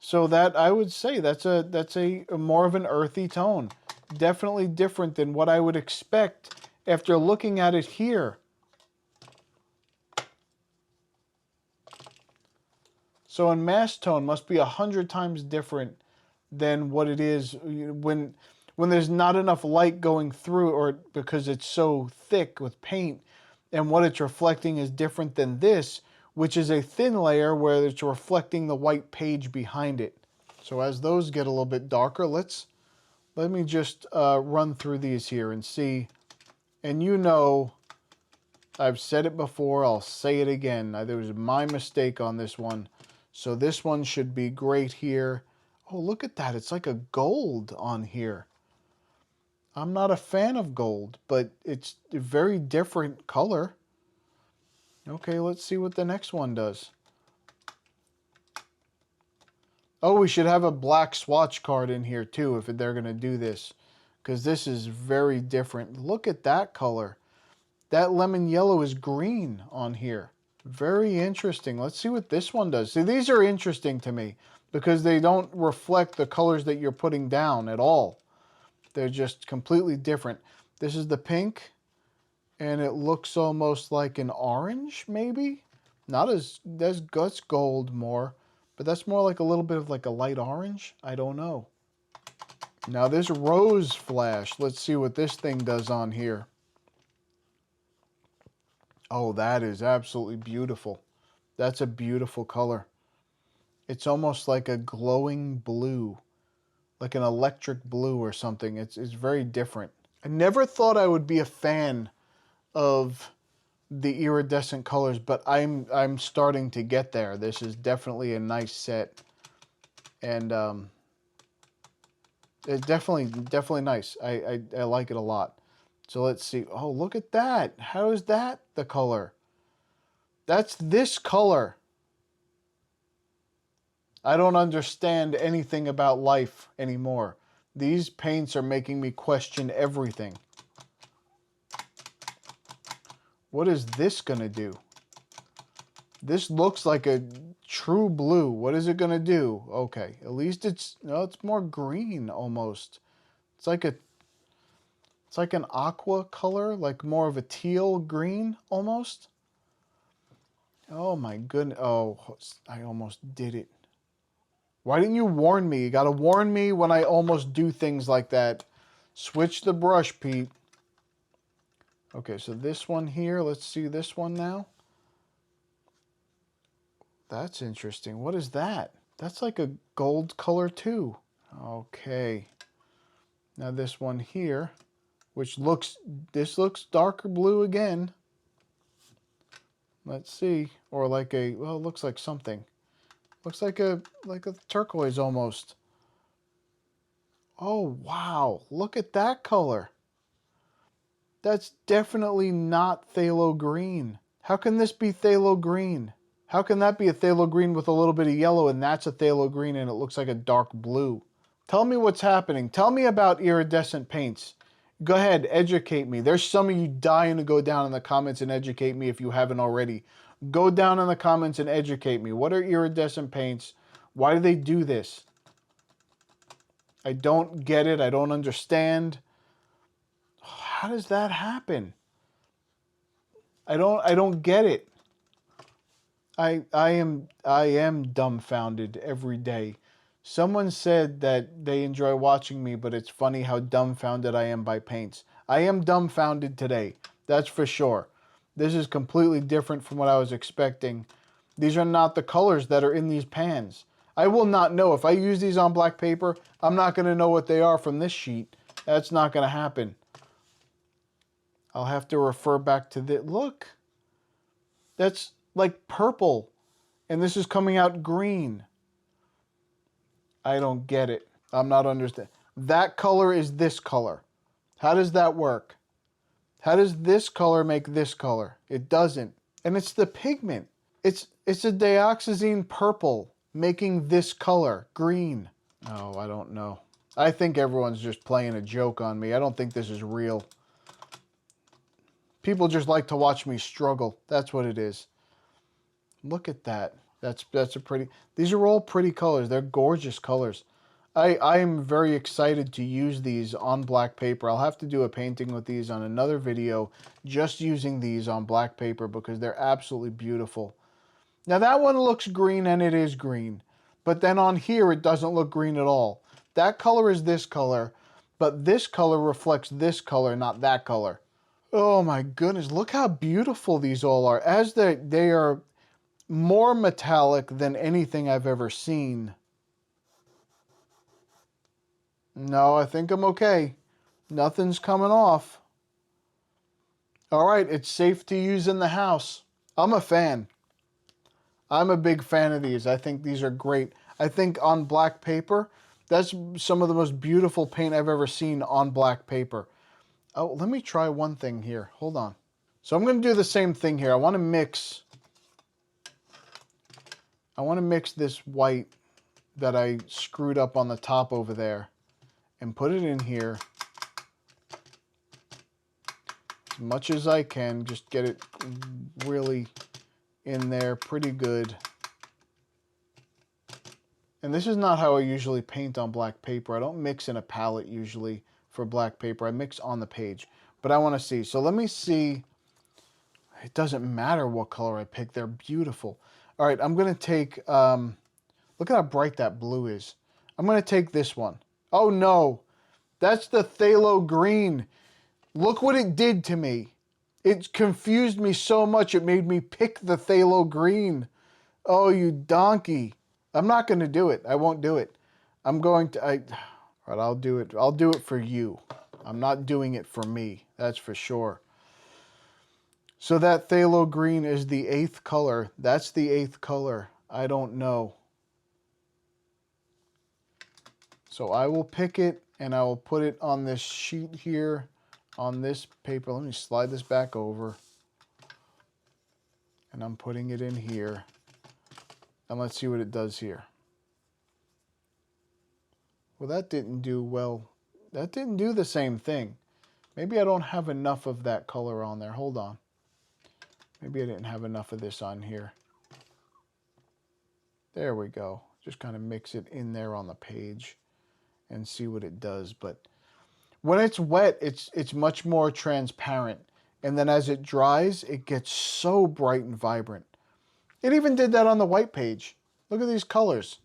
So that, I would say that's a more of an earthy tone. Definitely different than what I would expect after looking at it here. So in mass tone must be 100 times different than what it is when there's not enough light going through, or because it's so thick with paint, and what it's reflecting is different than this, which is a thin layer where it's reflecting the white page behind it. So as those get a little bit darker, let me just run through these here and see. And you know, I've said it before, I'll say it again. There was my mistake on this one. So this one should be great here. Oh, look at that. It's like a gold on here. I'm not a fan of gold, but it's a very different color. Okay, let's see what the next one does. Oh, we should have a black swatch card in here too if they're going to do this, because this is very different. Look at that color. That lemon yellow is green on here. Very interesting. Let's see what this one does. See, these are interesting to me because they don't reflect the colors that you're putting down at all. They're just completely different. This is the pink, and it looks almost like an orange, maybe? Not as, that's gold more, but that's more like a little bit of like a light orange. I don't know. Now this rose flash, let's see what this thing does on here. Oh, that is absolutely beautiful. That's a beautiful color. It's almost like a glowing blue, like an electric blue or something. It's very different. I never thought I would be a fan of the iridescent colors, but I'm starting to get there. This is definitely a nice set, and it's definitely nice. I like it a lot. So let's see. Oh, look at that. How is that the color? That's this color. I don't understand anything about life anymore. These paints are making me question everything. What is this gonna do? This looks like a true blue. What is it gonna do? Okay, at least it's, no, it's more green almost. It's like an aqua color, like more of a teal green almost. Oh my goodness. Oh, I almost did it. Why didn't you warn me? You gotta warn me when I almost do things like that. Switch the brush, Pete. Okay, so this one here, let's see this one now. That's interesting. What is that? That's like a gold color too. Okay. Now this one here, which looks, this looks darker blue again. Let's see. Or like a, well, it looks like something. Looks like a turquoise almost. Oh, wow. Look at that color. That's definitely not phthalo green. How can this be phthalo green? How can that be a phthalo green with a little bit of yellow and that's a phthalo green and it looks like a dark blue? Tell me what's happening. Tell me about iridescent paints. Go ahead, educate me. There's some of you dying to go down in the comments and educate me if you haven't already. Go down in the comments and educate me. What are iridescent paints? Why do they do this? I don't get it. I don't understand. How does that happen? I don't get it. I am dumbfounded every day. Someone said that they enjoy watching me, but it's funny how dumbfounded I am by paints. I am dumbfounded today. That's for sure. This is completely different from what I was expecting. These are not the colors that are in these pans. I will not know. If I use these on black paper, I'm not going to know what they are from this sheet. That's not going to happen. I'll have to refer back to the, look. That's like purple. And this is coming out green. I don't get it. I'm not understanding. That color is this color. How does that work? How does this color make this color? It doesn't. And it's the pigment. It's It's a dioxazine purple making this color green. Oh, I don't know. I think everyone's just playing a joke on me. I don't think this is real. People just like to watch me struggle. That's what it is. Look at that. That's a pretty... These are all pretty colors. They're gorgeous colors. I am very excited to use these on black paper. I'll have to do a painting with these on another video, just using these on black paper because they're absolutely beautiful. Now that one looks green, and it is green. But then on here, it doesn't look green at all. That color is this color, but this color reflects this color, not that color. Oh my goodness, look how beautiful these all are. As they are more metallic than anything I've ever seen. No, I think I'm okay. Nothing's coming off. All right, it's safe to use in the house. I'm a fan. I'm a big fan of these. I think these are great. I think on black paper, that's some of the most beautiful paint I've ever seen on black paper. Oh, let me try one thing here. Hold on. So I'm going to do the same thing here. I want to mix this white that I screwed up on the top over there and put it in here as much as I can. Just get it really in there pretty good. And this is not how I usually paint on black paper. I don't mix in a palette usually for black paper. I mix on the page. But I want to see. So let me see. It doesn't matter what color I pick. They're beautiful. All right, I'm going to take... look at how bright that blue is. I'm going to take this one. Oh, no. That's the phthalo green. Look what it did to me. It confused me so much, it made me pick the phthalo green. Oh, you donkey. I'm not going to do it. I won't do it. I'm going to... all right, I'll do it. I'll do it for you. I'm not doing it for me. That's for sure. So that phthalo green is the 8th color. That's the 8th color. I don't know. So I will pick it and I will put it on this sheet here, on this paper. Let me slide this back over. And I'm putting it in here. And let's see what it does here. Well, that didn't do well. That didn't do the same thing. Maybe I don't have enough of that color on there. Hold on. Maybe I didn't have enough of this on here. There we go. Just kind of mix it in there on the page and see what it does. But when it's wet, it's much more transparent. And then as it dries, it gets so bright and vibrant. It even did that on the white page. Look at these colors.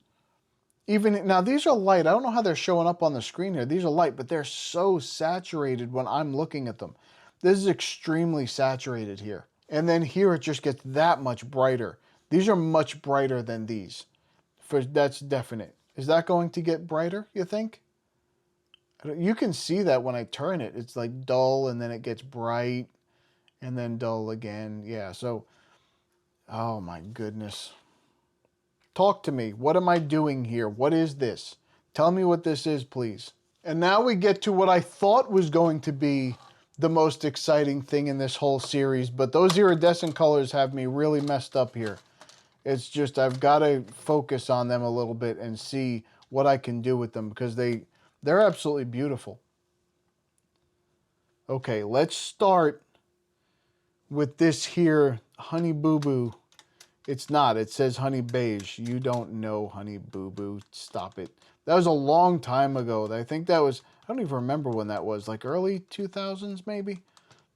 Even now, these are light. I don't know how they're showing up on the screen here. These are light, but they're so saturated when I'm looking at them. This is extremely saturated here. And then here it just gets that much brighter. These are much brighter than these. That's definite. Is that going to get brighter, you think? You can see that when I turn it. It's like dull, and then it gets bright, and then dull again. Yeah, so, oh my goodness. Talk to me. What am I doing here? What is this? Tell me what this is, please. And now we get to what I thought was going to be the most exciting thing in this whole series, but those iridescent colors have me really messed up here. It's just I've got to focus on them a little bit and see what I can do with them because they're absolutely beautiful. Okay, let's start with this here Honey Boo Boo. It's not. It says Honey Beige. You don't know Honey Boo Boo. Stop it. That was a long time ago. I think that was, I don't even remember when that was, like early 2000s maybe?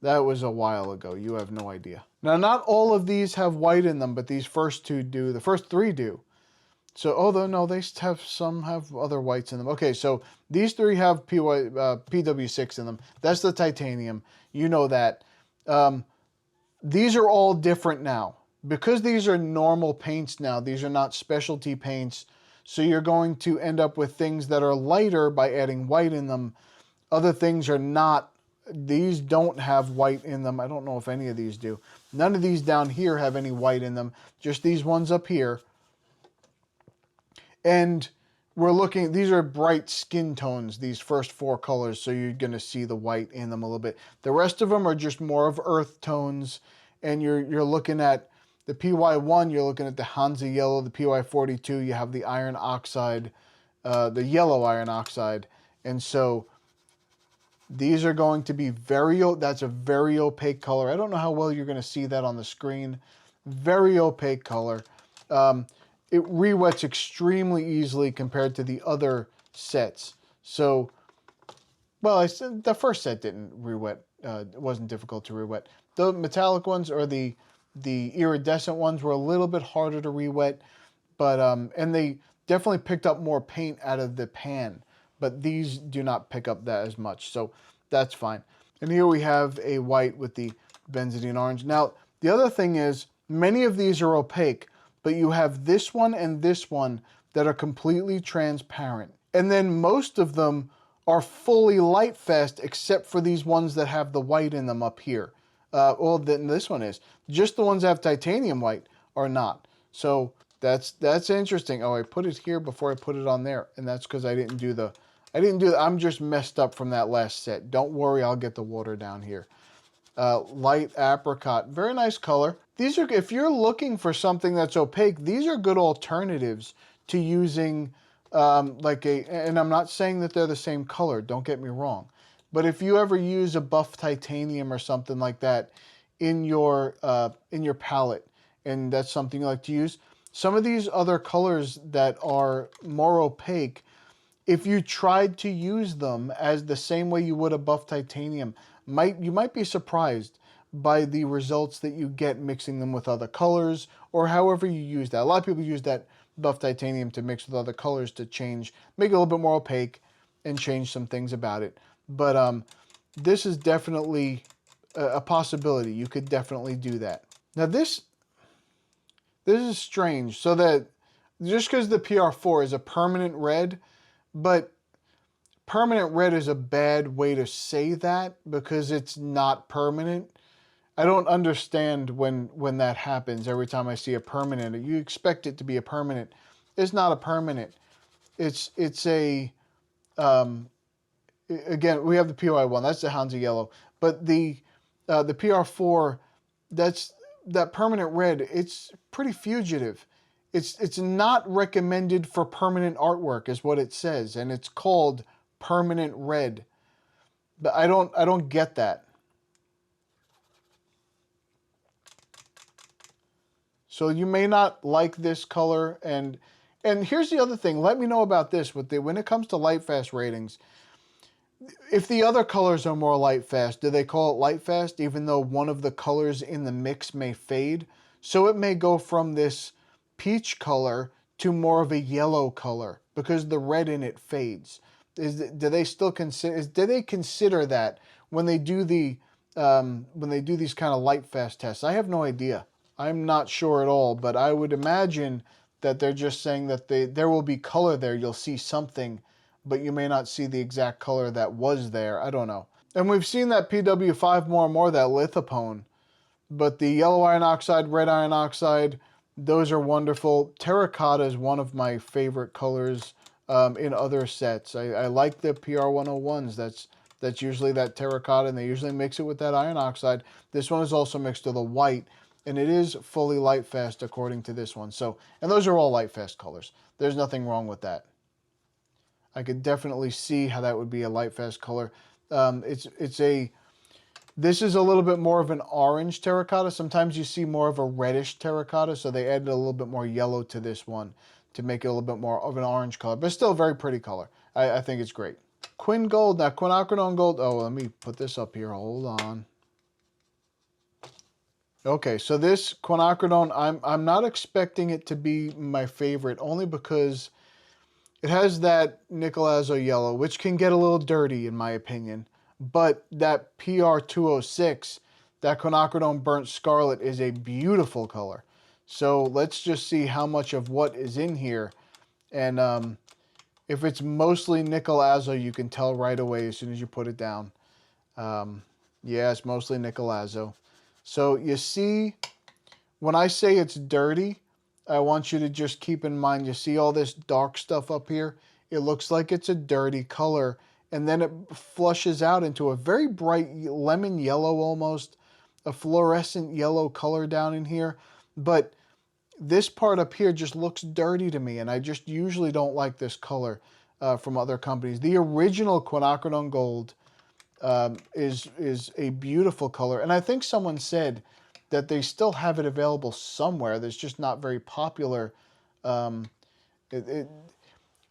That was a while ago. You have no idea. Now, not all of these have white in them, but these first two do. The first three do. So, although no, they have some have other whites in them. Okay, so these three have PW6 in them. That's the titanium. You know that. These are all different now. Because these are normal paints now, these are not specialty paints, so you're going to end up with things that are lighter by adding white in them. Other things are not. These don't have white in them. I don't know if any of these do. None of these down here have any white in them, just these ones up here. And we're looking, these are bright skin tones, these first four colors, so you're going to see the white in them a little bit. The rest of them are just more of earth tones, and you're looking at The PY1, you're looking at the Hansa yellow. The PY42, you have the iron oxide, the yellow iron oxide. And so these are going to be that's a very opaque color. I don't know how well you're going to see that on the screen. Very opaque color. It re-wets extremely easily compared to the other sets. So, well, I said the first set didn't re-wet. It wasn't difficult to re-wet. The metallic ones or the iridescent ones were a little bit harder to re-wet, but and they definitely picked up more paint out of the pan. But these do not pick up that as much, so that's fine. And here we have a white with the benzidine orange. Now, the other thing is, many of these are opaque, but you have this one and this one that are completely transparent. And then most of them are fully light fast, except for these ones that have the white in them up here. Well, then this one is. Just the ones that have titanium white are not. So that's interesting. Oh, I put it here before I put it on there, and that's because I didn't do the. I'm just messed up from that last set. Don't worry, I'll get the water down here. Light apricot, very nice color. These are, if you're looking for something that's opaque, these are good alternatives to using and I'm not saying that they're the same color, don't get me wrong. But if you ever use a buff titanium or something like that in your palette, and that's something you like to use, some of these other colors that are more opaque, if you tried to use them as the same way you would a buff titanium, you might be surprised by the results that you get mixing them with other colors or however you use that. A lot of people use that buff titanium to mix with other colors to make it a little bit more opaque and change some things about it. But this is definitely a possibility. You could definitely do that. Now this is strange. So that just because the PR4 is a permanent red, but permanent red is a bad way to say that because it's not permanent. I don't understand when that happens. Every time I see a permanent, you expect it to be a permanent. It's not a permanent. It's a again, we have the PY1. That's the Hansa yellow, but the PR4, that permanent red. It's pretty fugitive. It's not recommended for permanent artwork, is what it says, and it's called permanent red. But I don't get that. So you may not like this color, and here's the other thing. Let me know about this when it comes to light fast ratings. If the other colors are more light fast, do they call it light fast even though one of the colors in the mix may fade? So it may go from this peach color to more of a yellow color because the red in it fades. Do they still consider that when they do these kind of light fast tests? I have no idea. I'm not sure at all, but I would imagine that they're just saying that there will be color there. You'll see something, but you may not see the exact color that was there. I don't know. And we've seen that PW5 more and more, that lithopone. But the yellow iron oxide, red iron oxide, those are wonderful. Terracotta is one of my favorite colors in other sets. I like the PR101s. That's usually that terracotta, and they usually mix it with that iron oxide. This one is also mixed with a white, and it is fully light fast according to this one. So, and those are all light fast colors. There's nothing wrong with that. I could definitely see how that would be a light fast color. This is a little bit more of an orange terracotta. Sometimes you see more of a reddish terracotta, so they added a little bit more yellow to this one to make it a little bit more of an orange color, but still a very pretty color. I think it's great. Quin Gold, now quinacridone gold. Oh, let me put this up here. Hold on. Okay, so this quinacridone, I'm not expecting it to be my favorite, only because it has that nickel azo yellow, which can get a little dirty in my opinion. But that PR206, that quinacridone burnt scarlet, is a beautiful color. So let's just see how much of what is in here. And if it's mostly nickel azo, you can tell right away as soon as you put it down. Yeah, it's mostly nickel azo. So you see, when I say it's dirty, I want you to just keep in mind, you see all this dark stuff up here? It looks like it's a dirty color, and then it flushes out into a very bright lemon yellow almost, a fluorescent yellow color down in here. but this part up here just looks dirty to me, and I just usually don't like this color from other companies. The original quinacridone gold is a beautiful color, and I think someone said that they still have it available somewhere that's just not very popular. Um,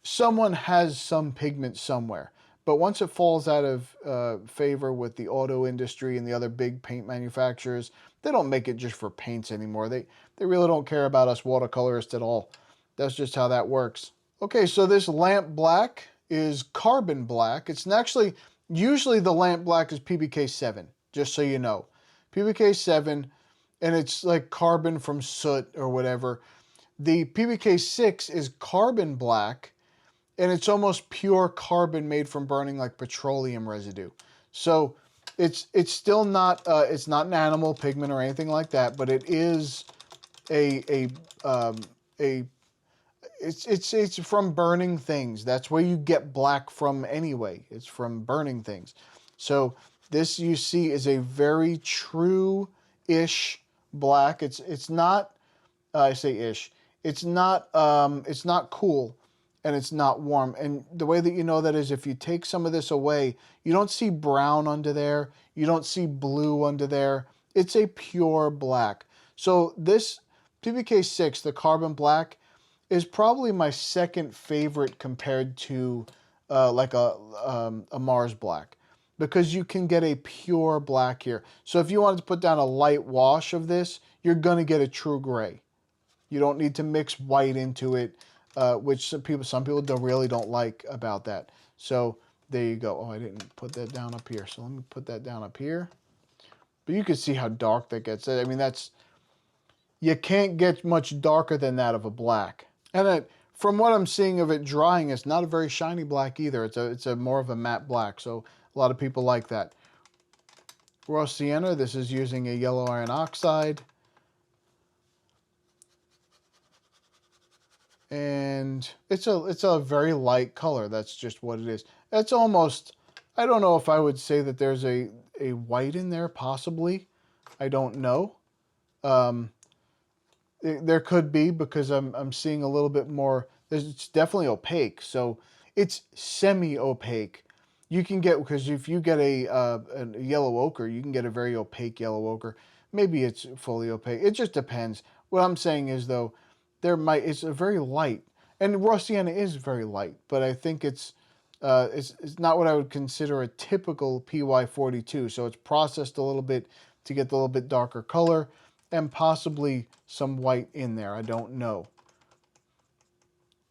Someone has some pigment somewhere, but once it falls out of favor with the auto industry and the other big paint manufacturers, they don't make it just for paints anymore. They really don't care about us watercolorists at all. That's just how that works. Okay, so this lamp black is carbon black. It's actually, usually the lamp black is PBK 7, just so you know. PBK 7, and it's like carbon from soot or whatever. The PBK 6 is carbon black, and it's almost pure carbon made from burning like petroleum residue. So it's still not it's not an animal pigment or anything like that, but it is a it's from burning things. That's where you get black from anyway. It's from burning things. So this you see is a very true-ish black. It's not I say ish. It's not cool, and it's not warm. And the way that you know that is if you take some of this away, you don't see brown under there. You don't see blue under there. It's a pure black. So this PBK 6, the carbon black, is probably my second favorite compared to like a Mars black, because you can get a pure black here. So if you wanted to put down a light wash of this, you're going to get a true gray. You don't need to mix white into it, which some people really don't like about that. So there you go. Oh, I didn't put that down up here. So let me put that down up here. But you can see how dark that gets. I mean, you can't get much darker than that of a black. And from what I'm seeing of it drying, it's not a very shiny black either. It's a more of a matte black. So a lot of people like that. Raw sienna, this is using a yellow iron oxide. And it's a very light color. That's just what it is. It's almost, I don't know if I would say that there's a white in there, possibly. I don't know. There could be, because I'm seeing a little bit more. It's definitely opaque, so it's semi-opaque. You can get, because if you get a yellow ochre, you can get a very opaque yellow ochre. Maybe it's fully opaque. It just depends. What I'm saying is, though, it's a very light, and raw sienna is very light, but I think it's not what I would consider a typical PY42. So it's processed a little bit to get the little bit darker color, and possibly some white in there. I don't know.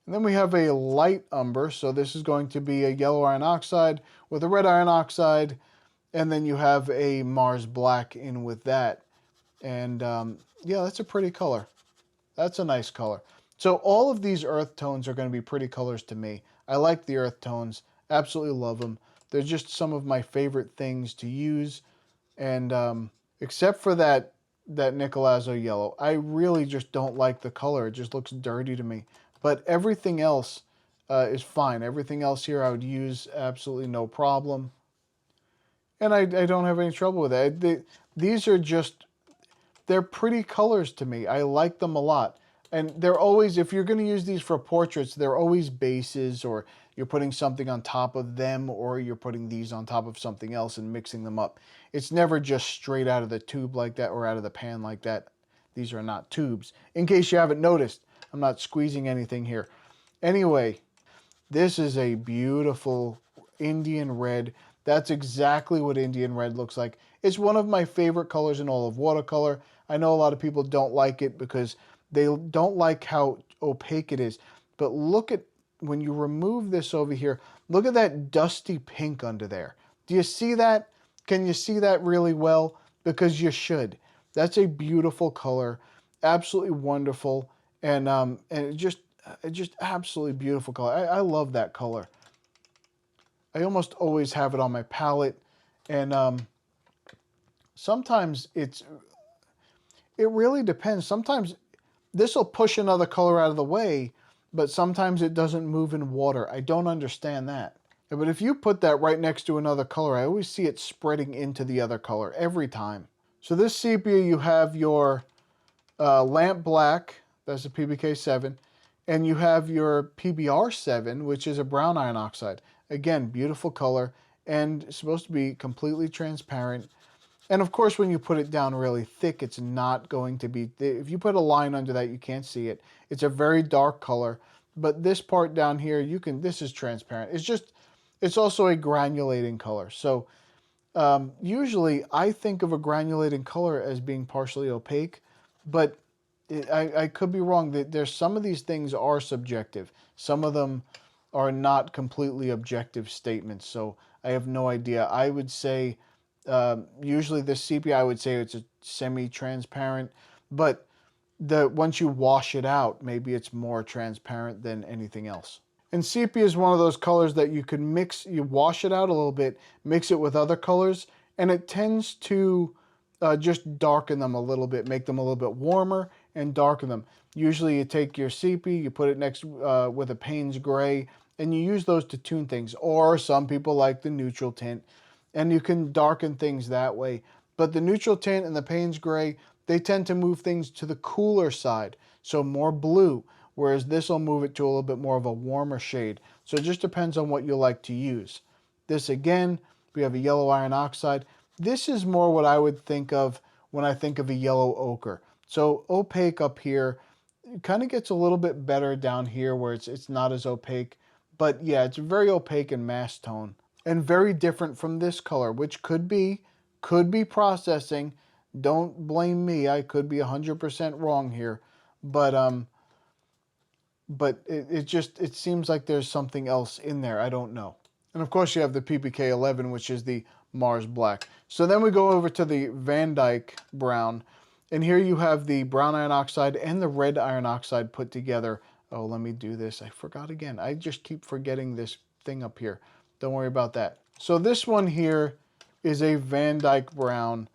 And then we have a light umber. So this is going to be a yellow iron oxide with a red iron oxide, and then you have a Mars black in with that. And yeah, that's a pretty color. That's a nice color. So all of these earth tones are going to be pretty colors to me. I like the earth tones. Absolutely love them. They're just some of my favorite things to use. And except for that Nicolazzo yellow, I really just don't like the color. It just looks dirty to me. But everything else is fine. Everything else here I would use absolutely no problem. And I don't have any trouble with that. These are just... they're pretty colors to me. I like them a lot. And they're always, if you're going to use these for portraits, they're always bases, or you're putting something on top of them, or you're putting these on top of something else and mixing them up. It's never just straight out of the tube like that, or out of the pan like that. These are not tubes. In case you haven't noticed, I'm not squeezing anything here. Anyway, this is a beautiful Indian red. That's exactly what Indian red looks like. It's one of my favorite colors in all of watercolor. I know a lot of people don't like it because they don't like how opaque it is. But look at, when you remove this over here, look at that dusty pink under there. Do you see that? Can you see that really well? Because you should. That's a beautiful color. Absolutely wonderful. And it just absolutely beautiful color. I love that color. I almost always have it on my palette, and sometimes it really depends. Sometimes this will push another color out of the way, but sometimes it doesn't move in water. I don't understand that. But if you put that right next to another color, I always see it spreading into the other color every time. So this sepia, you have your lamp black, that's a PBK7, and you have your PBR7, which is a brown iron oxide. Again, beautiful color and supposed to be completely transparent. And of course, when you put it down really thick, it's not going to be, if you put a line under that, you can't see it. It's a very dark color, but this part down here, this is transparent. It's also a granulating color. So usually I think of a granulating color as being partially opaque, but I could be wrong. There's some of these things are subjective. Some of them are not completely objective statements. So I have no idea. I would say usually the sepia, I would say it's a semi-transparent, but once you wash it out, maybe it's more transparent than anything else. And sepia is one of those colors that you can mix, you wash it out a little bit, mix it with other colors, and it tends to just darken them a little bit, make them a little bit warmer and darken them. Usually you take your sepia, you put it next with a Payne's gray, and you use those to tune things. Or some people like the neutral tint, and you can darken things that way. But the neutral tint and the Payne's gray, they tend to move things to the cooler side, so more blue, whereas this will move it to a little bit more of a warmer shade. So it just depends on what you like to use. This again, we have a yellow iron oxide. This is more what I would think of when I think of a yellow ochre. So opaque up here, it kind of gets a little bit better down here where it's not as opaque. But yeah, it's very opaque in mass tone and very different from this color, which could be processing. Don't blame me. I could be 100% wrong here. But it seems like there's something else in there. I don't know. And of course you have the PPK11, which is the Mars Black. So then we go over to the Van Dyke Brown. And here you have the brown iron oxide and the red iron oxide put together. Oh, let me do this. I forgot again. I just keep forgetting this thing up here. Don't worry about that. So this one here is a Van Dyke Brown.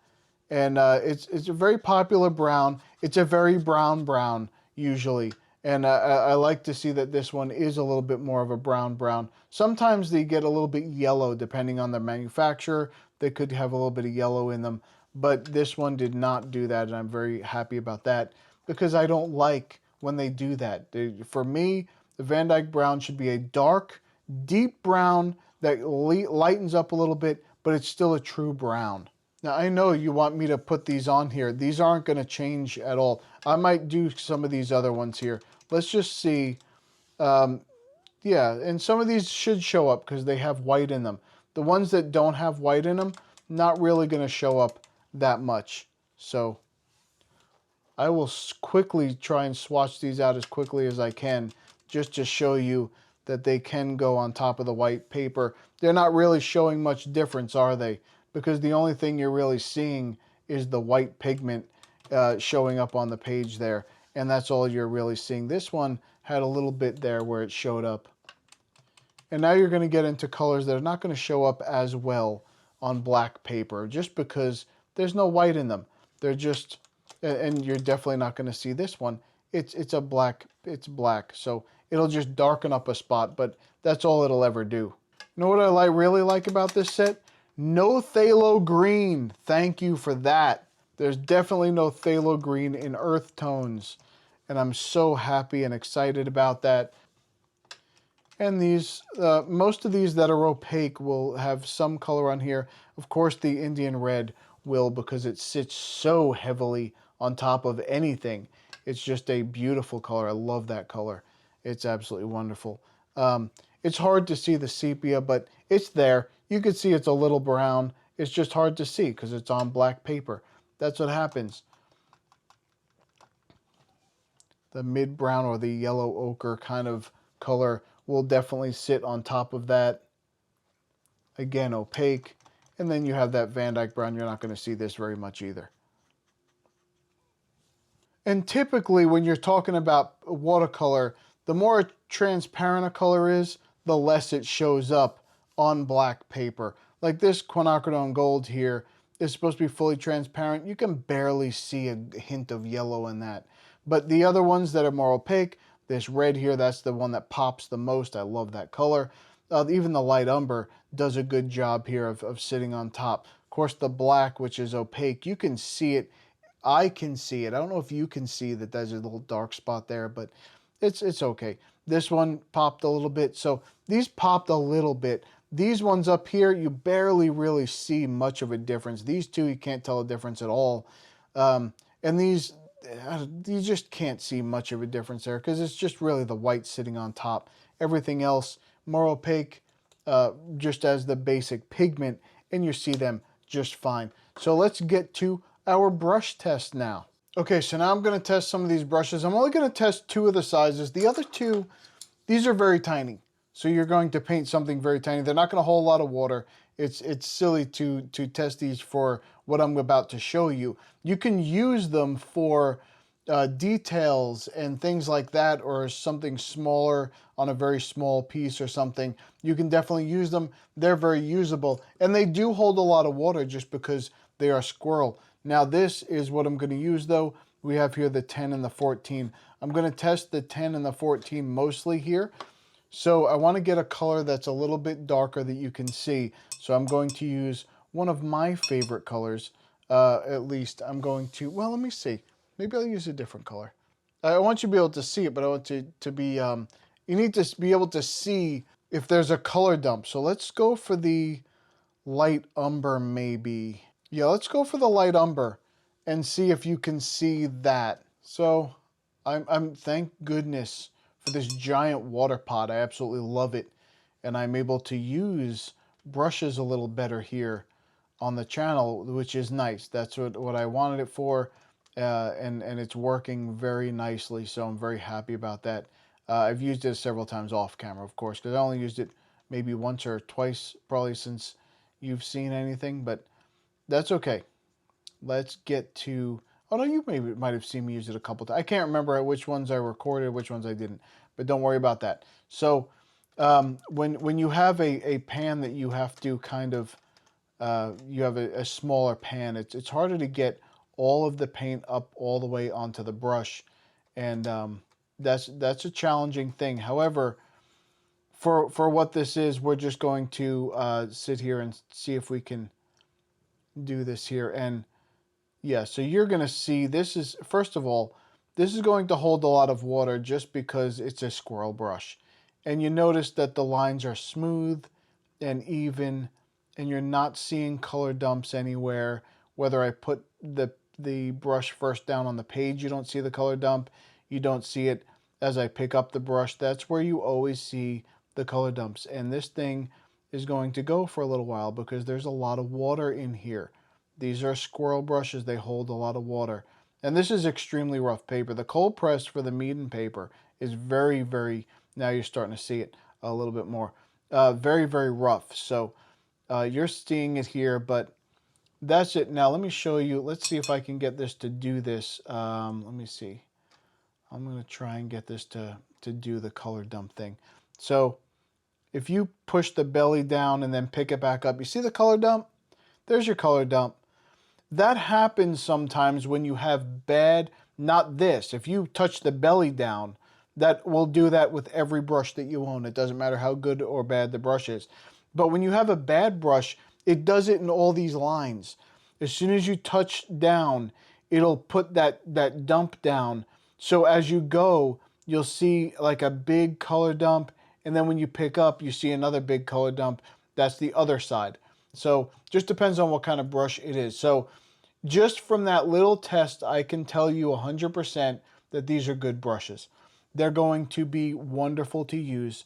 And it's a very popular brown. It's a very brown usually. And I like to see that this one is a little bit more of a brown. Sometimes they get a little bit yellow depending on the manufacturer. They could have a little bit of yellow in them. But this one did not do that, and I'm very happy about that because I don't like when they do that. For me, the Van Dyke Brown should be a dark, deep brown that lightens up a little bit, but it's still a true brown. Now, I know you want me to put these on here. These aren't going to change at all. I might do some of these other ones here. Let's just see. Yeah, and some of these should show up because they have white in them. The ones that don't have white in them, not really going to show up that much. So I will quickly try and swatch these out as quickly as I can just to show you that they can go on top of the white paper. They're not really showing much difference, are they? Because the only thing you're really seeing is the white pigment showing up on the page there. And that's all you're really seeing. This one had a little bit there where it showed up. And now you're going to get into colors that are not going to show up as well on black paper just because there's no white in them. They're just, and you're definitely not going to see this one. It's black. So it'll just darken up a spot, but that's all it'll ever do. You know what I really like about this set? No phthalo green. Thank you for that. There's definitely no phthalo green in earth tones. And I'm so happy and excited about that. And these, most of these that are opaque will have some color on here. Of course, the Indian red will because it sits so heavily on top of anything. It's just a beautiful color. I love that color. It's absolutely wonderful. It's hard to see the sepia, but it's there. You can see it's a little brown. It's just hard to see because it's on black paper. That's what happens. The mid-brown or the yellow ochre kind of color will definitely sit on top of that. Again, opaque. And then you have that Van Dyke Brown. You're not going to see this very much either. And typically when you're talking about watercolor, the more transparent a color is, the less it shows up on black paper. Like this quinacridone gold here is supposed to be fully transparent. You can barely see a hint of yellow in that. But the other ones that are more opaque, this red here, that's the one that pops the most. I love that color. Even the light umber does a good job here of sitting on top. Of course, the black, which is opaque, you can see it. I can see it. I don't know if you can see that there's a little dark spot there, but it's okay. This one popped a little bit. So these popped a little bit. These ones up here, you barely really see much of a difference. These two, you can't tell a difference at all. And these, you just can't see much of a difference there because it's just really the white sitting on top. Everything else, more opaque, just as the basic pigment, and you see them just fine. So let's get to our brush test now. Okay, so now I'm going to test some of these brushes. I'm only going to test 2 of the sizes. The other 2, these are very tiny. So you're going to paint something very tiny. They're not going to hold a lot of water. It's silly to test these for what I'm about to show you. You can use them for details and things like that, or something smaller on a very small piece or something. You can definitely use them. They're very usable, and they do hold a lot of water just because they are Squirrel. Now this is what I'm going to use though. We have here the 10 and the 14. I'm going to test the 10 and the 14 mostly here. So I want to get a color that's a little bit darker that you can see. So I'm going to use one of my favorite colors. At least I'm going to, well, let me see. Maybe I'll use a different color. I want you to be able to see it, but I want to be, you need to be able to see if there's a color dump. So let's go for the light umber maybe. Yeah, let's go for the light umber and see if you can see that. So I'm thank goodness for this giant water pot. I absolutely love it. And I'm able to use brushes a little better here on the channel, which is nice. That's what I wanted it for. And it's working very nicely. So I'm very happy about that. I've used it several times off camera, of course, because I only used it maybe once or twice probably since you've seen anything, but that's okay. Let's get to, oh no, you maybe might have seen me use it a couple times. I can't remember which ones I recorded, which ones I didn't, but don't worry about that. So when you have a pan that you have to kind of, you have a smaller pan, it's harder to get all of the paint up all the way onto the brush, and that's a challenging thing. However, for what this is, we're just going to sit here and see if we can do this here. And yeah, so you're going to see this is, first of all, this is going to hold a lot of water just because it's a Squirrel brush. And you notice that the lines are smooth and even, and you're not seeing color dumps anywhere. Whether I put the brush first down on the page, you don't see the color dump. You don't see it as I pick up the brush. That's where you always see the color dumps. And this thing is going to go for a little while because there's a lot of water in here. These are Squirrel brushes. They hold a lot of water. And this is extremely rough paper. The cold press for the Meeden paper is very, very, now you're starting to see it a little bit more, very, very rough. So you're seeing it here, but that's it. Now let me show you. Let's see if I can get this to do this. Let me see. I'm going to try and get this to do the color dump thing. So if you push the belly down and then pick it back up, you see the color dump? There's your color dump. That happens sometimes when you have bad, not this. If you touch the belly down, that will do that with every brush that you own. It doesn't matter how good or bad the brush is. But when you have a bad brush, it does it in all these lines. As soon as you touch down, it'll put that dump down. So as you go, you'll see like a big color dump. And then when you pick up, you see another big color dump. That's the other side. So just depends on what kind of brush it is. So just from that little test, I can tell you 100% that these are good brushes. They're going to be wonderful to use.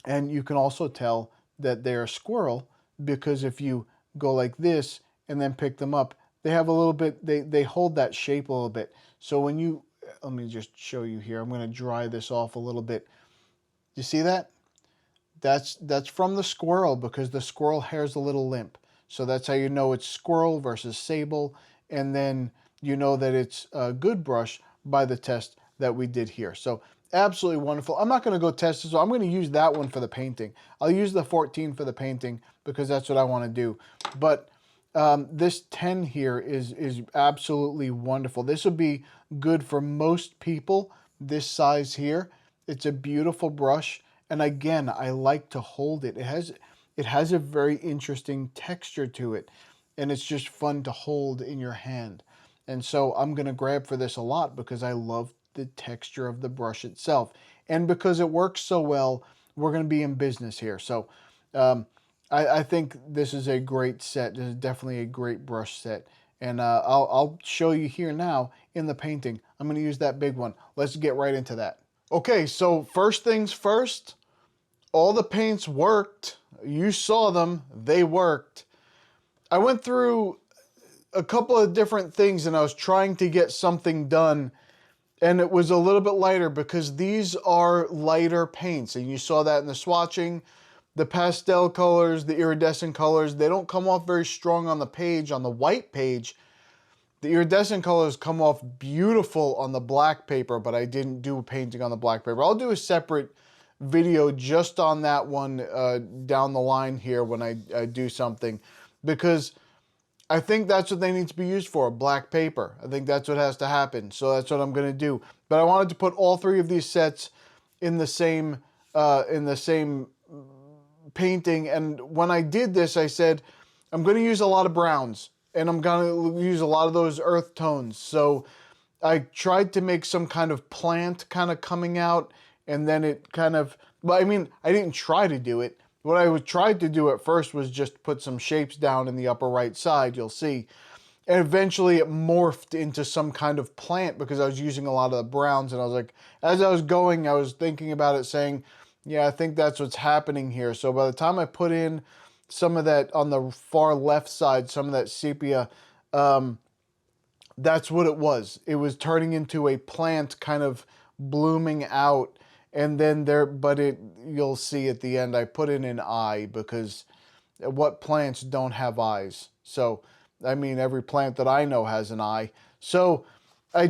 And you can also tell that they're Squirrel because if you go like this and then pick them up, they have a little bit, they hold that shape a little bit. So when you, let me just show you here. I'm going to dry this off a little bit. You see that? That's from the Squirrel because the Squirrel hair's a little limp. So that's how you know it's Squirrel versus Sable. And then you know that it's a good brush by the test that we did here. So absolutely wonderful. I'm not going to go test this. So I'm going to use that one for the painting. I'll use the 14 for the painting because that's what I want to do. But this 10 here is absolutely wonderful. This will be good for most people, this size here. It's a beautiful brush. And again, I like to hold it. It has a very interesting texture to it. And it's just fun to hold in your hand. And so I'm going to grab for this a lot because I love the texture of the brush itself. And because it works so well, we're going to be in business here. So um, I think this is a great set. This is definitely a great brush set. And I'll show you here now in the painting. I'm going to use that big one. Let's get right into that. Okay, so first things first, all the paints worked. You saw them, they worked. I went through a couple of different things and I was trying to get something done, and it was a little bit lighter because these are lighter paints, and you saw that in the swatching. The pastel colors, the iridescent colors, they don't come off very strong on the page, on the white page. The iridescent colors come off beautiful on the black paper, but I didn't do painting on the black paper. I'll do a separate video just on that one down the line here when I do something, because I think that's what they need to be used for, black paper. I think that's what has to happen. So that's what I'm going to do. But I wanted to put all three of these sets in the same painting. And when I did this, I said, I'm going to use a lot of browns and I'm going to use a lot of those earth tones. So I tried to make some kind of plant kind of coming out, and then it kind of, well, I mean, I didn't try to do it. What I tried to do at first was just put some shapes down in the upper right side, you'll see. And eventually it morphed into some kind of plant because I was using a lot of the browns, and I was like, as I was going, I was thinking about it saying, yeah, I think that's what's happening here. So by the time I put in some of that on the far left side, some of that sepia, that's what it was. It was turning into a plant kind of blooming out. And then you'll see at the end, I put in an eye because what plants don't have eyes? So, I mean, every plant that I know has an eye. So I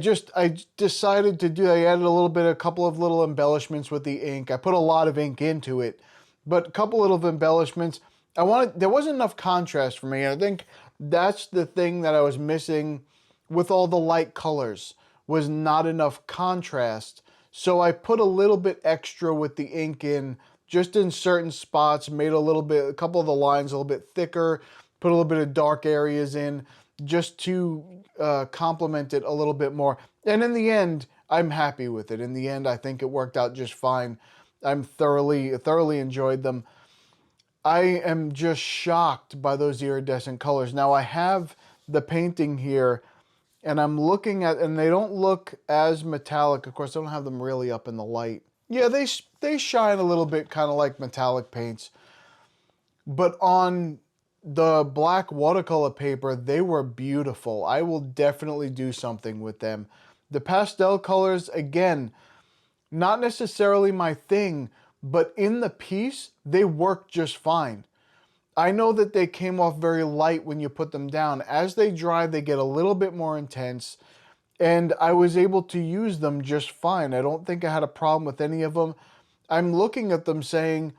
decided to do, I added a couple of little embellishments with the ink. I put a lot of ink into it, but a couple little embellishments. There wasn't enough contrast for me. And I think that's the thing that I was missing with all the light colors, was not enough contrast. So I put a little bit extra with the ink in, just in certain spots, made a couple of the lines a little bit thicker, put a little bit of dark areas in, just to complement it a little bit more. And in the end, I'm happy with it. In the end, I think it worked out just fine. I'm thoroughly enjoyed them. I am just shocked by those iridescent colors. Now I have the painting here, and I'm looking at, and they don't look as metallic. Of course, I don't have them really up in the light. Yeah, they shine a little bit, kind of like metallic paints. But on the black watercolor paper, they were beautiful. I will definitely do something with them. The pastel colors, again, not necessarily my thing, but in the piece, they work just fine. I know that they came off very light when you put them down. As they dry, they get a little bit more intense, and I was able to use them just fine. I don't think I had a problem with any of them. I'm looking at them saying,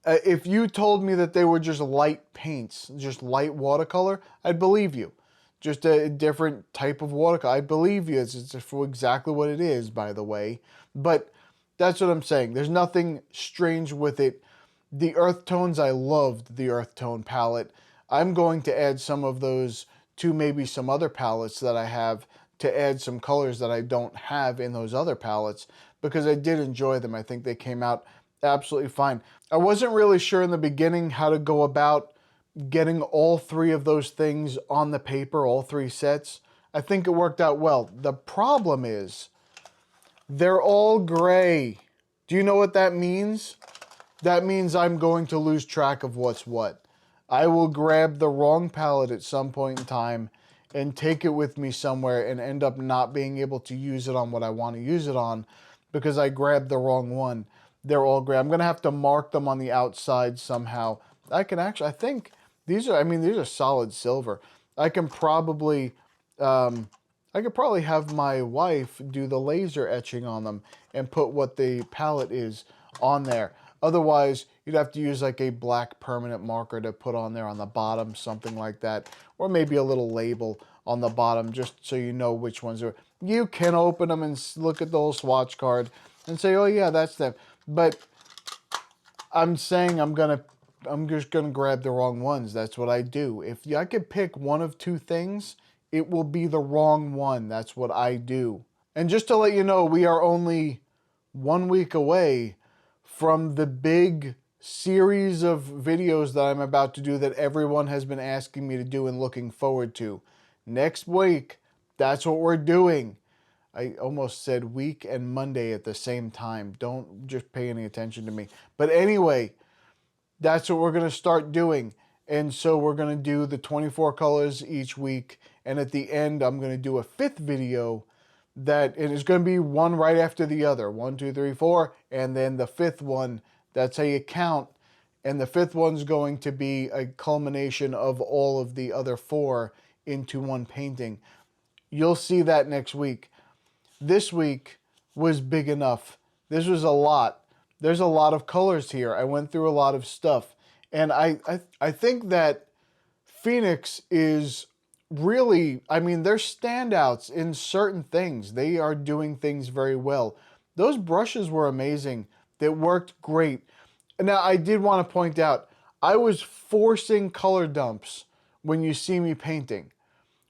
if you told me that they were just light paints, just light watercolor, I'd believe you. Just a different type of watercolor. I believe you. It's for exactly what it is, by the way. But that's what I'm saying. There's nothing strange with it. The earth tones, I loved the earth tone palette. I'm going to add some of those to maybe some other palettes that I have, to add some colors that I don't have in those other palettes, because I did enjoy them. I think they came out absolutely fine. I wasn't really sure in the beginning how to go about getting all three of those things on the paper, all three sets. I think it worked out well. The problem is they're all gray. Do you know what that means? That means I'm going to lose track of what's what. I will grab the wrong palette at some point in time and take it with me somewhere and end up not being able to use it on what I want to use it on because I grabbed the wrong one. They're all gray. I'm going to have to mark them on the outside somehow. I think these are solid silver. I could probably have my wife do the laser etching on them and put what the palette is on there. Otherwise, you'd have to use like a black permanent marker to put on there on the bottom, something like that. Or maybe a little label on the bottom just so you know which ones are. You can open them and look at the whole swatch card and say, oh yeah, that's them. But I'm saying I'm just gonna grab the wrong ones. That's what I do. If I could pick one of two things it will be the wrong one. That's what I do. And just to let you know, we are only 1 week away from the big series of videos that I'm about to do that everyone has been asking me to do and looking forward to. Next week, that's what we're doing. I almost said week and Monday at the same time. Don't just pay any attention to me. But anyway, that's what we're going to start doing. And so we're going to do the 24 colors each week. And at the end, I'm going to do a 5th video that it is going to be one right after the other. 1, 2, 3, 4. And then the 5th one, that's how you count. And the 5th one's going to be a culmination of all of the other 4 into one painting. You'll see that next week. This week was big enough. This was a lot. There's a lot of colors here. I went through a lot of stuff. And I think that Phoenix is really, I mean, they're standouts in certain things. They are doing things very well. Those brushes were amazing. They worked great. Now, I did want to point out, I was forcing color dumps when you see me painting.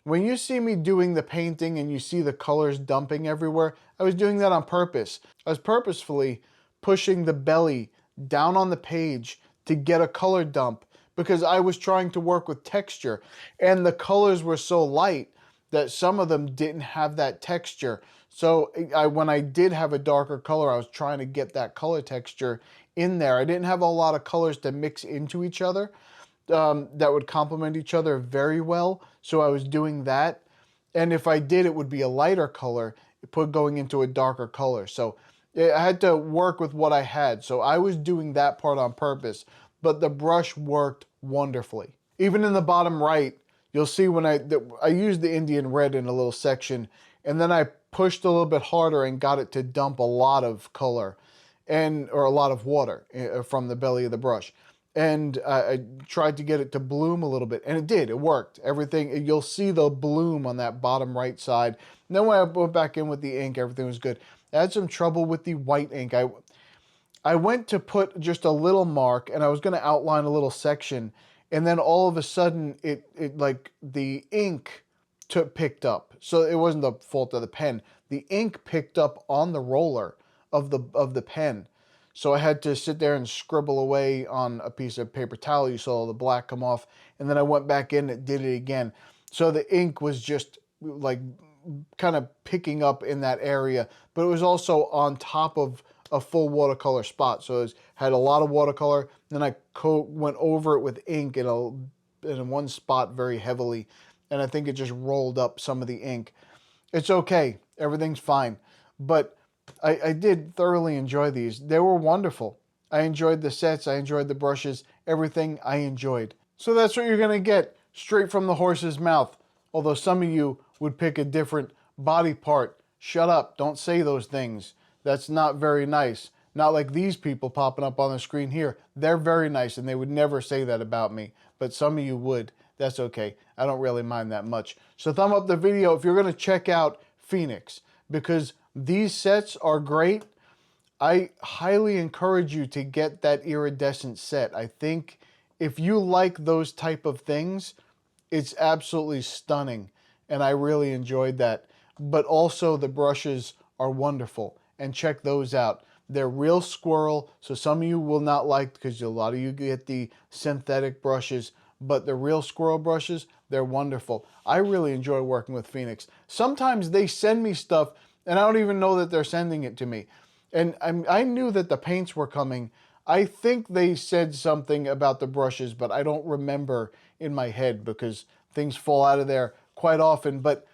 When you see me doing the painting and you see the colors dumping everywhere, I was doing that on purpose. I was purposefully pushing the belly down on the page to get a color dump because I was trying to work with texture, and the colors were so light that some of them didn't have that texture. So when I did have a darker color, I was trying to get that color texture in there. I didn't have a lot of colors to mix into each other that would complement each other very well. So I was doing that. And if I did, it would be a lighter color going into a darker color. So I had to work with what I had. So I was doing that part on purpose, but the brush worked wonderfully. Even in the bottom right, you'll see when I used the Indian red in a little section, and then I pushed a little bit harder and got it to dump a lot of color or a lot of water from the belly of the brush. And I tried to get it to bloom a little bit, and it did. It worked. Everything, you'll see the bloom on that bottom right side. And then when I went back in with the ink, everything was good. I had some trouble with the white ink. I went to put just a little mark, and I was going to outline a little section, and then all of a sudden, it like the ink picked up. So it wasn't the fault of the pen. The ink picked up on the roller of the pen. So I had to sit there and scribble away on a piece of paper towel. You saw the black come off, and then I went back in and did it again. So the ink was just like kind of picking up in that area, but it was also on top of a full watercolor spot. So it had a lot of watercolor. Then I went over it with ink in one spot very heavily, and I think it just rolled up some of the ink. It's okay. Everything's fine. But I did thoroughly enjoy these. They were wonderful. I enjoyed the sets. I enjoyed the brushes. Everything I enjoyed. So that's what you're going to get straight from the horse's mouth. Although some of you would pick a different body part. Shut up. Don't say those things. That's not very nice. Not like these people popping up on the screen here. They're very nice, and they would never say that about me. But some of you would. That's okay. I don't really mind that much. So thumb up the video if you're going to check out Phoenix, because these sets are great. I highly encourage you to get that Iridescent set. I think if you like those type of things, it's absolutely stunning, and I really enjoyed that. But also the brushes are wonderful, and check those out. They're real Squirrel, so some of you will not like, because a lot of you get the synthetic brushes, but the real Squirrel brushes, they're wonderful. I really enjoy working with Phoenix. Sometimes they send me stuff and I don't even know that they're sending it to me. And I knew that the paints were coming. I think they said something about the brushes, but I don't remember in my head because things fall out of there quite often. But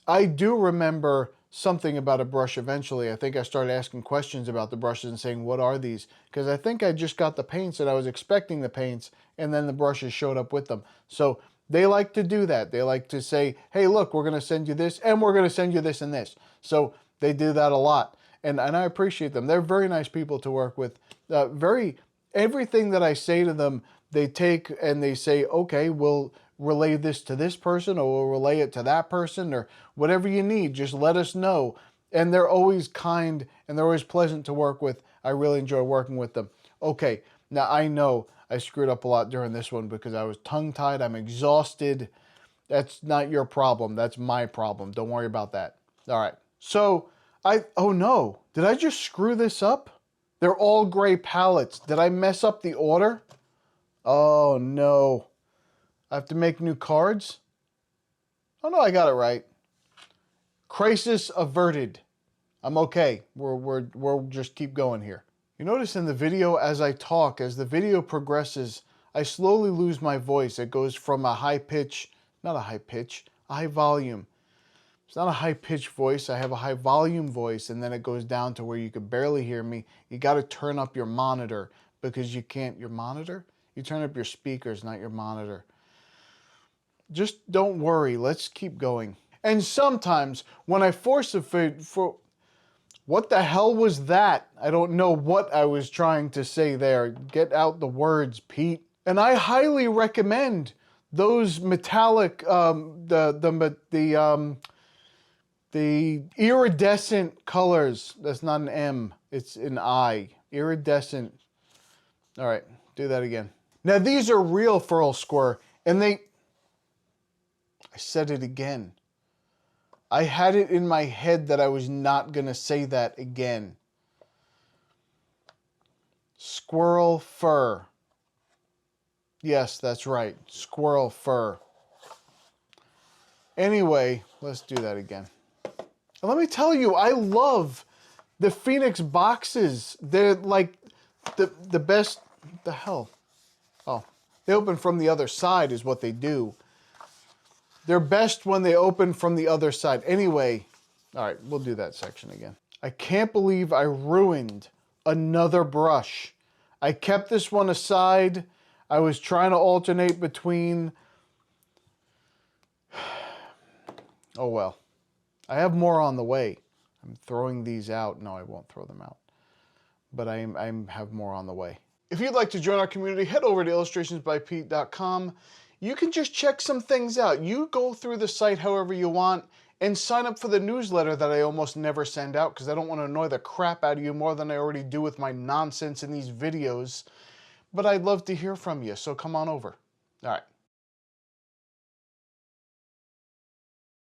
I do remember something about a brush eventually. I think I started asking questions about the brushes and saying, what are these? Because I think I just got the paints and I was expecting the paints, and then the brushes showed up with them. So they like to do that. They like to say, hey, look, we're going to send you this, and we're going to send you this and this. So they do that a lot, and I appreciate them. They're very nice people to work with. Everything that I say to them, they take and they say, okay, we'll relay this to this person, or we'll relay it to that person, or whatever you need, just let us know. And they're always kind, and they're always pleasant to work with. I really enjoy working with them. Okay, now I know I screwed up a lot during this one because I was tongue-tied, I'm exhausted, That's not your problem. That's my problem. Don't worry about that. All right. So oh no, did I just screw this up? They're all gray palettes. Did I mess up the order? Oh no. I have to make new cards? Oh no, I got it right. Crisis averted. I'm okay. We'll just keep going here. You notice in the video as I talk, as the video progresses, I slowly lose my voice. It goes from a high pitch, not a high pitch, a high volume. It's not a high pitched voice. I have a high volume voice, and then it goes down to where you could barely hear me. You got to turn up your monitor because you can't, your monitor? You turn up your speakers, not your monitor. Just don't worry. Let's keep going. And sometimes when I force what the hell was that? I don't know what I was trying to say there. Get out the words, Pete. And I highly recommend those metallic, the iridescent colors. That's not an M, it's an I. Iridescent. All right, do that again. Now these are real Furl Square, and I said it again. I had it in my head that I was not gonna say that again. Squirrel fur. Yes, that's right, squirrel fur. Anyway, let's do that again. And let me tell you, I love the Phoenix boxes. They're like the best. The hell? Oh, they open from the other side is what they do. They're best when they open from the other side. Anyway, all right, we'll do that section again. I can't believe I ruined another brush. I kept this one aside. I was trying to alternate between. Oh well. I have more on the way. I'm throwing these out. No, I won't throw them out. But I have more on the way. If you'd like to join our community, head over to illustrationsbypete.com. You can just check some things out. You go through the site however you want and sign up for the newsletter that I almost never send out because I don't want to annoy the crap out of you more than I already do with my nonsense in these videos. But I'd love to hear from you, so come on over. All right.